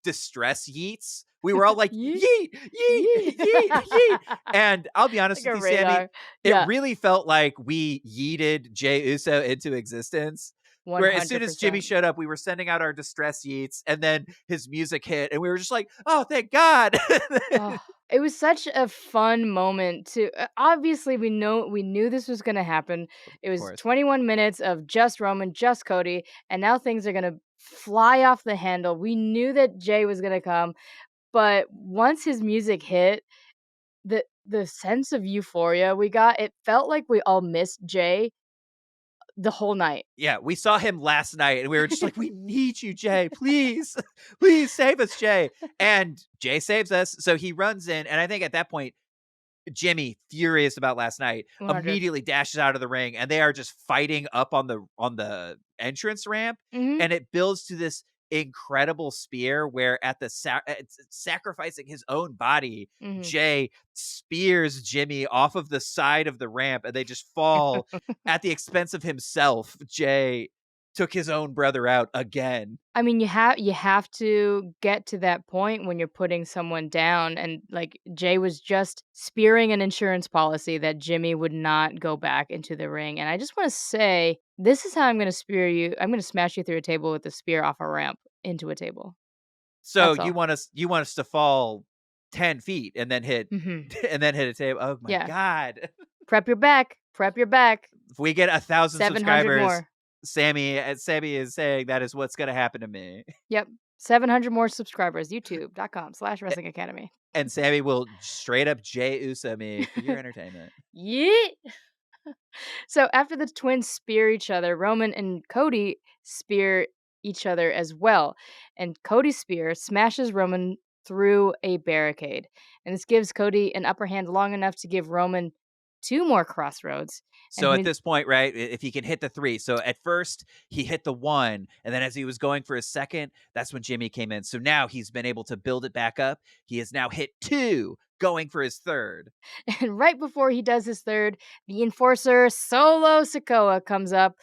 distress yeets. We were all like, Yeet, yeet, yeet, yeet. yeet, yeet. And I'll be honest Like with a you, Samee, radar. it Yeah, really felt like we yeeted Jey Uso into existence. Where as soon as Jimmy 100%. showed up, we were sending out our distress yeets, and then his music hit, and we were just like, oh, thank God. Oh, it was such a fun moment to obviously we knew this was going to happen. It Of was course. 21 minutes of just Roman, just Cody, and now things are going to fly off the handle. We knew that Jay was going to come, but once his music hit, the sense of euphoria we got, it felt like we all missed Jay the whole night. Yeah, we saw him last night, and we were just like, we need you, Jay. Please, please save us, Jay. And Jay saves us. So he runs in, and I think at that point, Jimmy, furious about last night, 100. immediately dashes out of the ring, and they are just fighting up on the entrance ramp, Mhm. and it builds to this incredible spear where at the it's sacrificing his own body, Mhm. Jay spears Jimmy off of the side of the ramp, and they just fall at the expense of himself. Jay took his own brother out again. I mean, you have to get to that point when you're putting someone down, and like Jay was just spearing an insurance policy that Jimmy would not go back into the ring. And I just want to say, this is how I'm going to spear you. I'm going to smash you through a table with a spear off a ramp into a table. So That's all. you want us to fall 10 feet and then hit Hmm. and then hit a table. Oh my Yeah. god. Prep your back. Prep your back. If we get 1,000 700 subscribers, more. Sammy is saying that is what's gonna happen to me. Yep. 700 more subscribers. YouTube.com/Wrestling Academy. And Sammy will straight up Jey Uso me for your entertainment. Yeet. So after the twins spear each other, Roman and Cody spear each other as well. And Cody's spear smashes Roman through a barricade. And this gives Cody an upper hand long enough to give Roman two more crossroads. And So at when this point, right, if he can hit the 3. So at first, he hit the 1, and then as he was going for his second, that's when Jimmy came in. So now he's been able to build it back up. He has now hit 2, going for his third. and right before he does his third, the enforcer Solo Sikoa comes up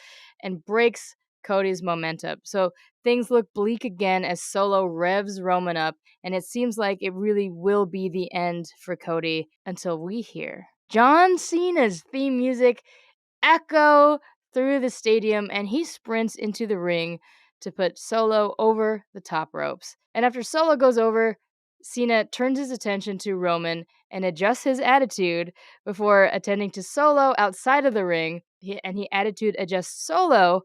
and breaks Cody's momentum. So things look bleak again as Solo revs Roman up, and it seems like it really will be the end for Cody until we hear John Cena's theme music echo through the stadium, and he sprints into the ring to put Solo over the top ropes. And after Solo goes over, Cena turns his attention to Roman and adjusts his attitude before attending to Solo outside of the ring. He attitude adjusts Solo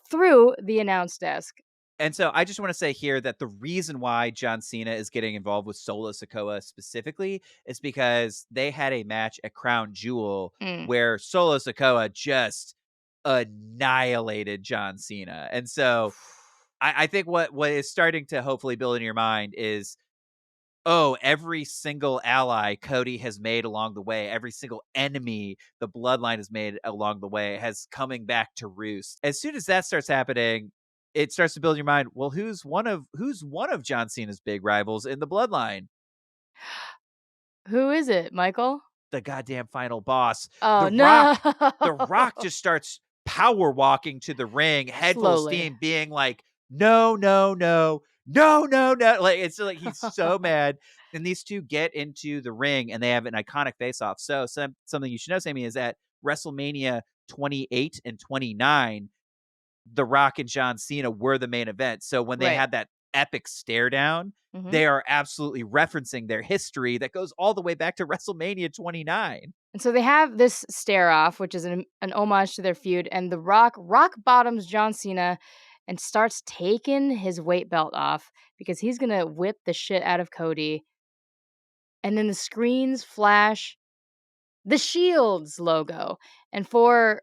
through the announce desk. And so I just want to say here that the reason why John Cena is getting involved with Solo Sikoa specifically is because they had a match at Crown Jewel Mm. where Solo Sikoa just annihilated John Cena. And so I think what is starting to hopefully build in your mind is, oh, every single ally Cody has made along the way, every single enemy the bloodline has made along the way has coming back to roost. As soon as that starts happening, it starts to build in your mind, well, who's one of John Cena's big rivals in the bloodline? Who is it, Michael? The goddamn final boss. Oh The no! Rock. The Rock just starts power walking to the ring, head full of Slowly. steam, being like, no, no, no, no, no, no. Like it's like he's so mad. And these two get into the ring and they have an iconic face off. So something you should know, Sammy, is at WrestleMania 28 and 29, The Rock and John Cena were the main event. So when they Right. had that epic stare down, Mhm. they are absolutely referencing their history that goes all the way back to WrestleMania 29. And so they have this stare off, which is an homage to their feud, and The Rock bottoms John Cena and starts taking his weight belt off because he's gonna whip the shit out of Cody. And then the screens flash the Shields logo. And for,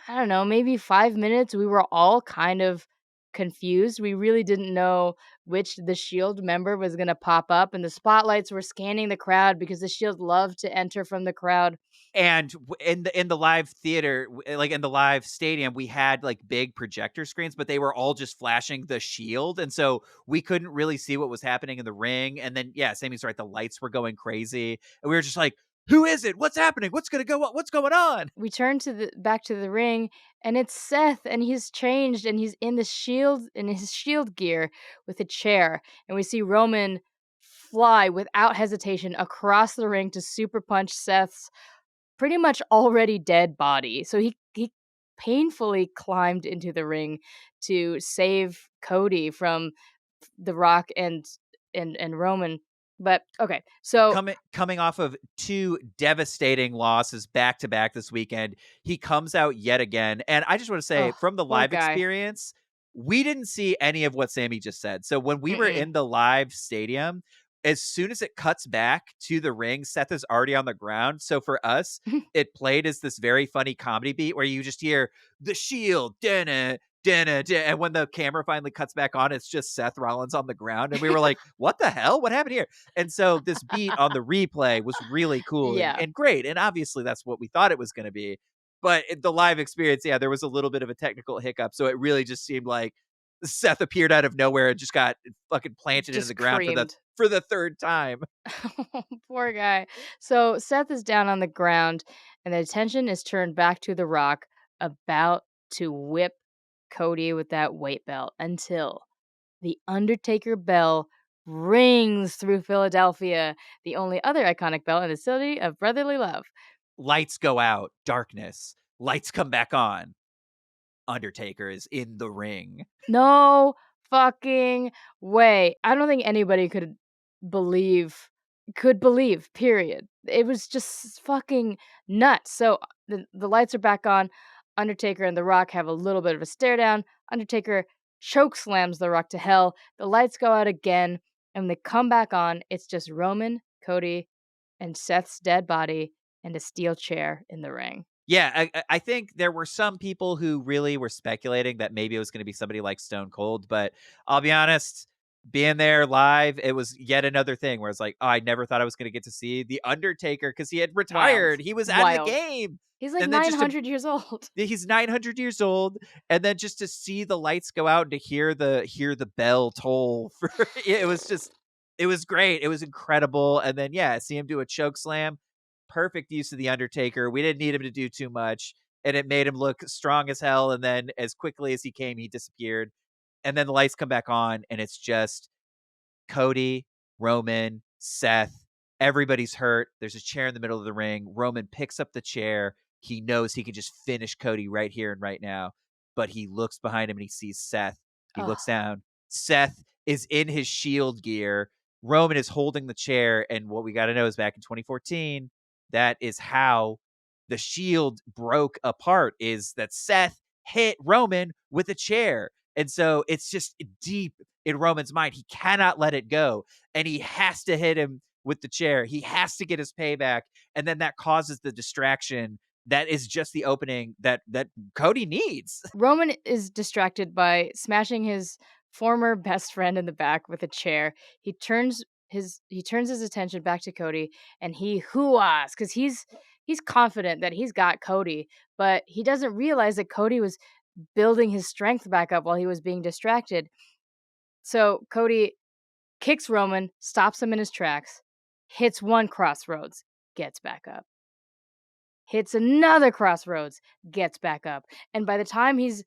I don't know, maybe 5 minutes, we were all kind of confused. We really didn't know which the Shield member was gonna pop up, and the spotlights were scanning the crowd because the Shield love to enter from the crowd. And in the live theater, like in the live stadium, we had like big projector screens, but they were all just flashing the Shield, and so we couldn't really see what was happening in the ring. And then, yeah, Sammy's right, the lights were going crazy, and we were just like, "Who is it? What's happening? What's gonna go on? What's going on?" We turn to the back to the ring, and it's Seth, and he's changed, and he's in the shield in his shield gear with a chair, and we see Roman fly without hesitation across the ring to super punch Seth's pretty much already dead body. So he painfully climbed into the ring to save Cody from The Rock and Roman. But okay, so Coming off of 2 devastating losses back to back this weekend, he comes out yet again, and I just wanna say, oh, from the poor live guy. experience, we didn't see any of what Sammy just said. So when we were Mm-mm. in the live stadium, as soon as it cuts back to the ring, Seth is already on the ground. So for us, it played as this very funny comedy beat where you just hear, "The Shield, da-na, da-na, da," and when the camera finally cuts back on, it's just Seth Rollins on the ground, and we were like, "What the hell? What happened here?" And so this beat on the replay was really cool Yeah, and great, and obviously that's what we thought it was gonna be. But the live experience, yeah, there was a little bit of a technical hiccup, so it really just seemed like Seth appeared out of nowhere and just got fucking planted into the just ground creamed. for the 3rd time. Poor guy. So Seth is down on the ground, and the attention is turned back to The Rock, about to whip Cody with that weight belt until the Undertaker bell rings through Philadelphia, the only other iconic bell in the city of brotherly love. Lights go out, darkness, lights come back on. Undertaker is in the ring. No fucking way. I don't think anybody believe believe, period. It was just fucking nuts. So the lights are back on. Undertaker and The Rock have a little bit of a stare down. Undertaker choke slams The Rock to hell. The lights go out again, and they come back on. It's just Roman, Cody, and Seth's dead body and a steel chair in the ring. Yeah, I think there were some people who really were speculating that maybe it was gonna be somebody like Stone Cold, but I'll be honest, being there live, it was yet another thing where it's like, "Oh, I never thought I was gonna get to see The Undertaker because he had Wild. retired, he was out of the Wild. game." He's like And then just to 900 years old. he's 900 years old, and then just to see the lights go out and to hear the bell toll for it was just it was great. It was incredible. And then, yeah, see him do a choke slam. Perfect use of the Undertaker. We didn't need him to do too much, and it made him look strong as hell. And then as quickly as he came, he disappeared. And then the lights come back on, and it's just Cody, Roman, Seth, everybody's hurt. There's a chair in the middle of the ring. Roman picks up the chair. He knows he can just finish Cody right here and right now. But he looks behind him and he sees Seth. He Ugh. looks down. Seth is in his shield gear. Roman is holding the chair. And what we got to know is back in 2014, that is how the shield broke apart, is that Seth hit Roman with a chair. And so it's just deep in Roman's mind. He cannot let it go. And he has to hit him with the chair. He has to get his payback. And then that causes the distraction that is just the opening that Cody needs. Roman is distracted by smashing his former best friend in the back with a chair. He turns his attention back to Cody, and he hoo-ahs because he's confident that he's got Cody, but he doesn't realize that Cody was building his strength back up while he was being distracted. So Cody kicks Roman, stops him in his tracks, hits one crossroads, gets back up, hits another crossroads, gets back up. And by the time he's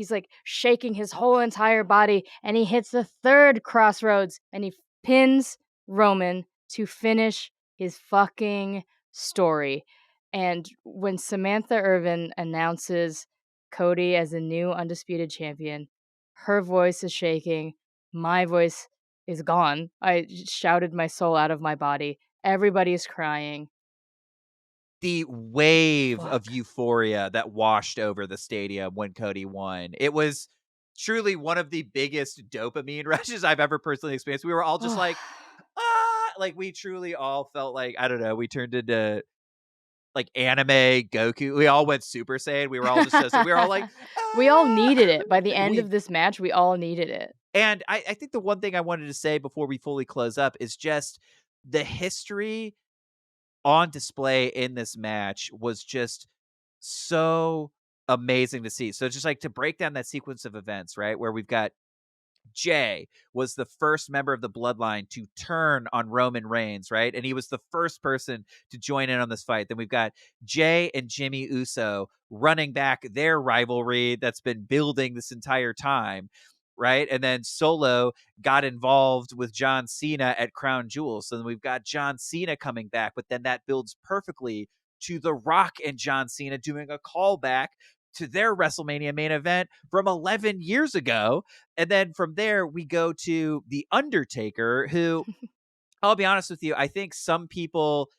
like shaking his whole entire body, and he hits the third crossroads, and he pins Roman to finish his fucking story. And when Samantha Irvin announces Cody as the new undisputed champion, her voice is shaking. my voice is gone. I shouted my soul out of my body. Everybody's crying. The wave of Fuck. euphoria that washed over the stadium when Cody won. It was truly one of the biggest dopamine rushes I've ever personally experienced. We were all just like, "Ah!" Like, we truly all felt like, I don't know, we turned into, like, anime Goku. We all went Super Saiyan. We were all just so we were all like, We all "Ah!" needed it. By the end We of this match, we all needed it. and I think the one thing I wanted to say before we fully close up is just the history on display in this match was just so amazing to see. So just like to break down that sequence of events, right? Where we've got Jay was the first member of the Bloodline to turn on Roman Reigns, right? And he was the first person to join in on this fight. Then we've got Jay and Jimmy Uso running back their rivalry that's been building this entire time, right? And then Solo got involved with John Cena at Crown Jewel. So then we've got John Cena coming back, but then that builds perfectly to The Rock and John Cena doing a callback to their WrestleMania main event from 11 years ago. And then from there, we go to The Undertaker, who, I'll be honest with you, I think some people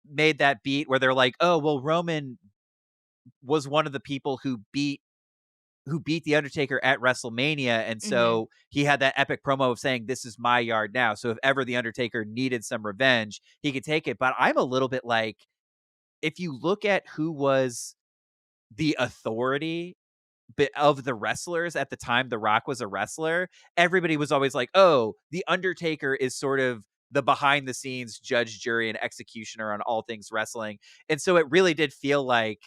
made that beat where they're like, oh, well, Roman was one of the people who beat The Undertaker at WrestleMania. And Mhm. so he had that epic promo of saying, this is my yard now. So if ever The Undertaker needed some revenge, he could take it. But I'm a little bit like, if you look at who was the authority bit of the wrestlers at the time The Rock was a wrestler, everybody was always like, "Oh, The Undertaker is sort of the behind the scenes judge, jury, and executioner on all things wrestling." And so it really did feel like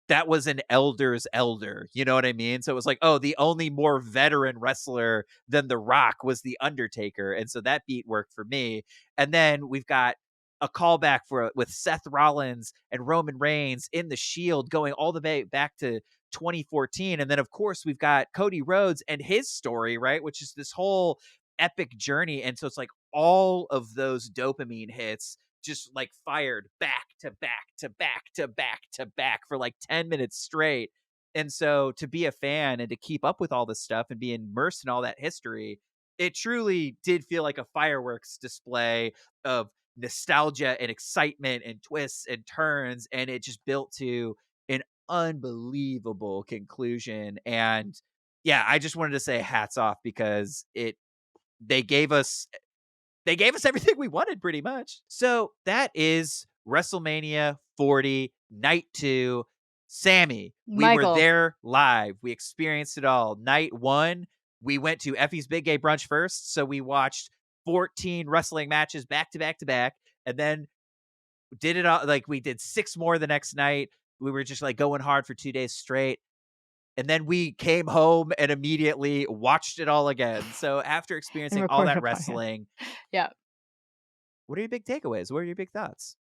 that was an elder's elder. You know what I mean? So it was like, oh, the only more veteran wrestler than The Rock was The Undertaker. And so that beat worked for me. And then we've got a callback for with Seth Rollins and Roman Reigns in the Shield going all the way back to 2014. And then of course we've got Cody Rhodes and his story, right? Which is this whole epic journey. And so it's like all of those dopamine hits just like fired back to back to back to back to back for like 10 minutes straight. And so to be a fan and to keep up with all this stuff and be immersed in all that history, it truly did feel like a fireworks display of nostalgia and excitement and twists and turns. And it just built to an unbelievable conclusion. And yeah, I just wanted to say hats off because they gave us they gave us everything we wanted pretty much. So that is WrestleMania 40, Night 2. Samee, we were Michael. there live. We experienced it all. Night 1, we went to Effie's Big Gay Brunch first. So we watched 14 wrestling matches back to back to back. And then did it all. Like we did 6 more the next night. We were just like going hard for 2 days straight. And then we came home and immediately watched it all again. So after And experiencing all recorded that a podcast. wrestling, Yeah. what are your big takeaways? What are your big thoughts?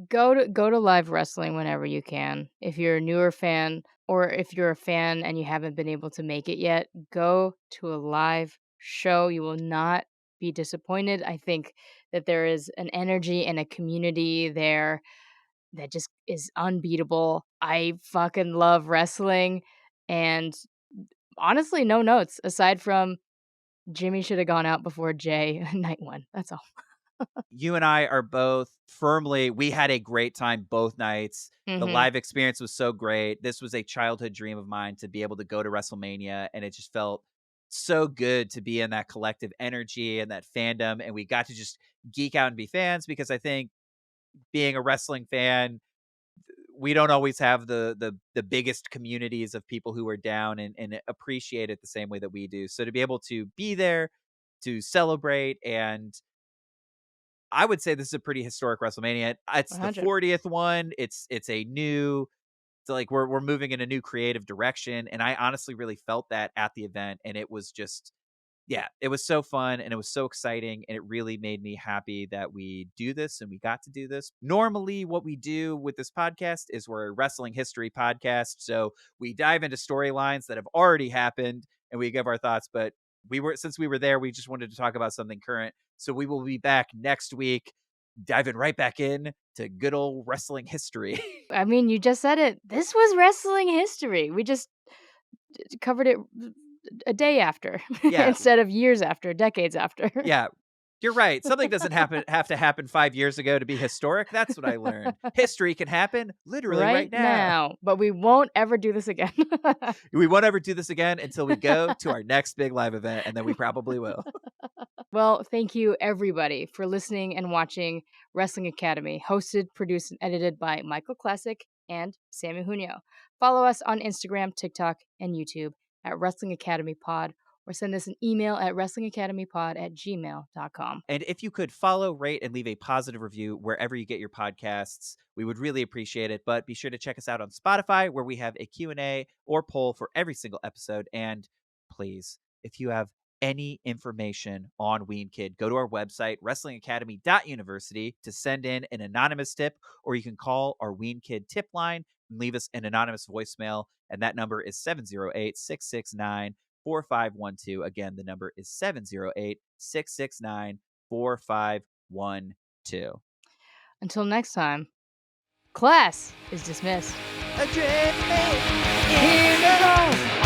Go to live wrestling whenever you can. If you're a newer fan or if you're a fan and you haven't been able to make it yet, go to a live show. You will not be disappointed. I think that there is an energy and a community there that just is unbeatable. I fucking love wrestling and honestly no notes aside from Jimmy should have gone out before Jay night 1. That's all. You and I are both firmly we had a great time both nights. The Mhm. live experience was so great. This was a childhood dream of mine to be able to go to WrestleMania, and it just felt so good to be in that collective energy and that fandom, and we got to just geek out and be fans because I think being a wrestling fan, we don't always have the biggest communities of people who are down and appreciate it the same way that we do. So to be able to be there, to celebrate, and I would say this is a pretty historic WrestleMania. It's the 100. 40th one. It's a new so like we're moving in a new creative direction, and I honestly really felt that at the event, and it was just yeah, it was so fun and it was so exciting, and it really made me happy that we do this and we got to do this. Normally, what we do with this podcast is we're a wrestling history podcast, so we dive into storylines that have already happened and we give our thoughts. But since we were there, we just wanted to talk about something current. So we will be back next week, diving right back in to good old wrestling history. I mean, you just said it. This was wrestling history. We just covered it a day after Yeah, instead of years after, decades after. yeah. You're right. Something doesn't have to happen 5 years ago to be historic. That's what I learned. History can happen literally right Right now. now, but we won't ever do this again. We won't ever do this again until we go to our next big live event, and then we probably will. Well, thank you everybody for listening and watching Wrestling Academy, hosted, produced, and edited by Michael Classic and Sammy Junio. Follow us on Instagram, TikTok, and YouTube at Wrestling Academy Pod, or send us an email at wrestlingacademypod@gmail.com. And if you could follow, rate, and leave a positive review wherever you get your podcasts, we would really appreciate it. But be sure to check us out on Spotify, where we have a Q&A or poll for every single episode. And please, if you have any information on Ween Kid, go to our website, wrestlingacademy.university, to send in an anonymous tip, or you can call our Ween Kid tip line and leave us an anonymous voicemail. And that number is 708-669-4512. Again, the number is 708-669-4512. Until next time, class is dismissed. Adrenaline Here we go!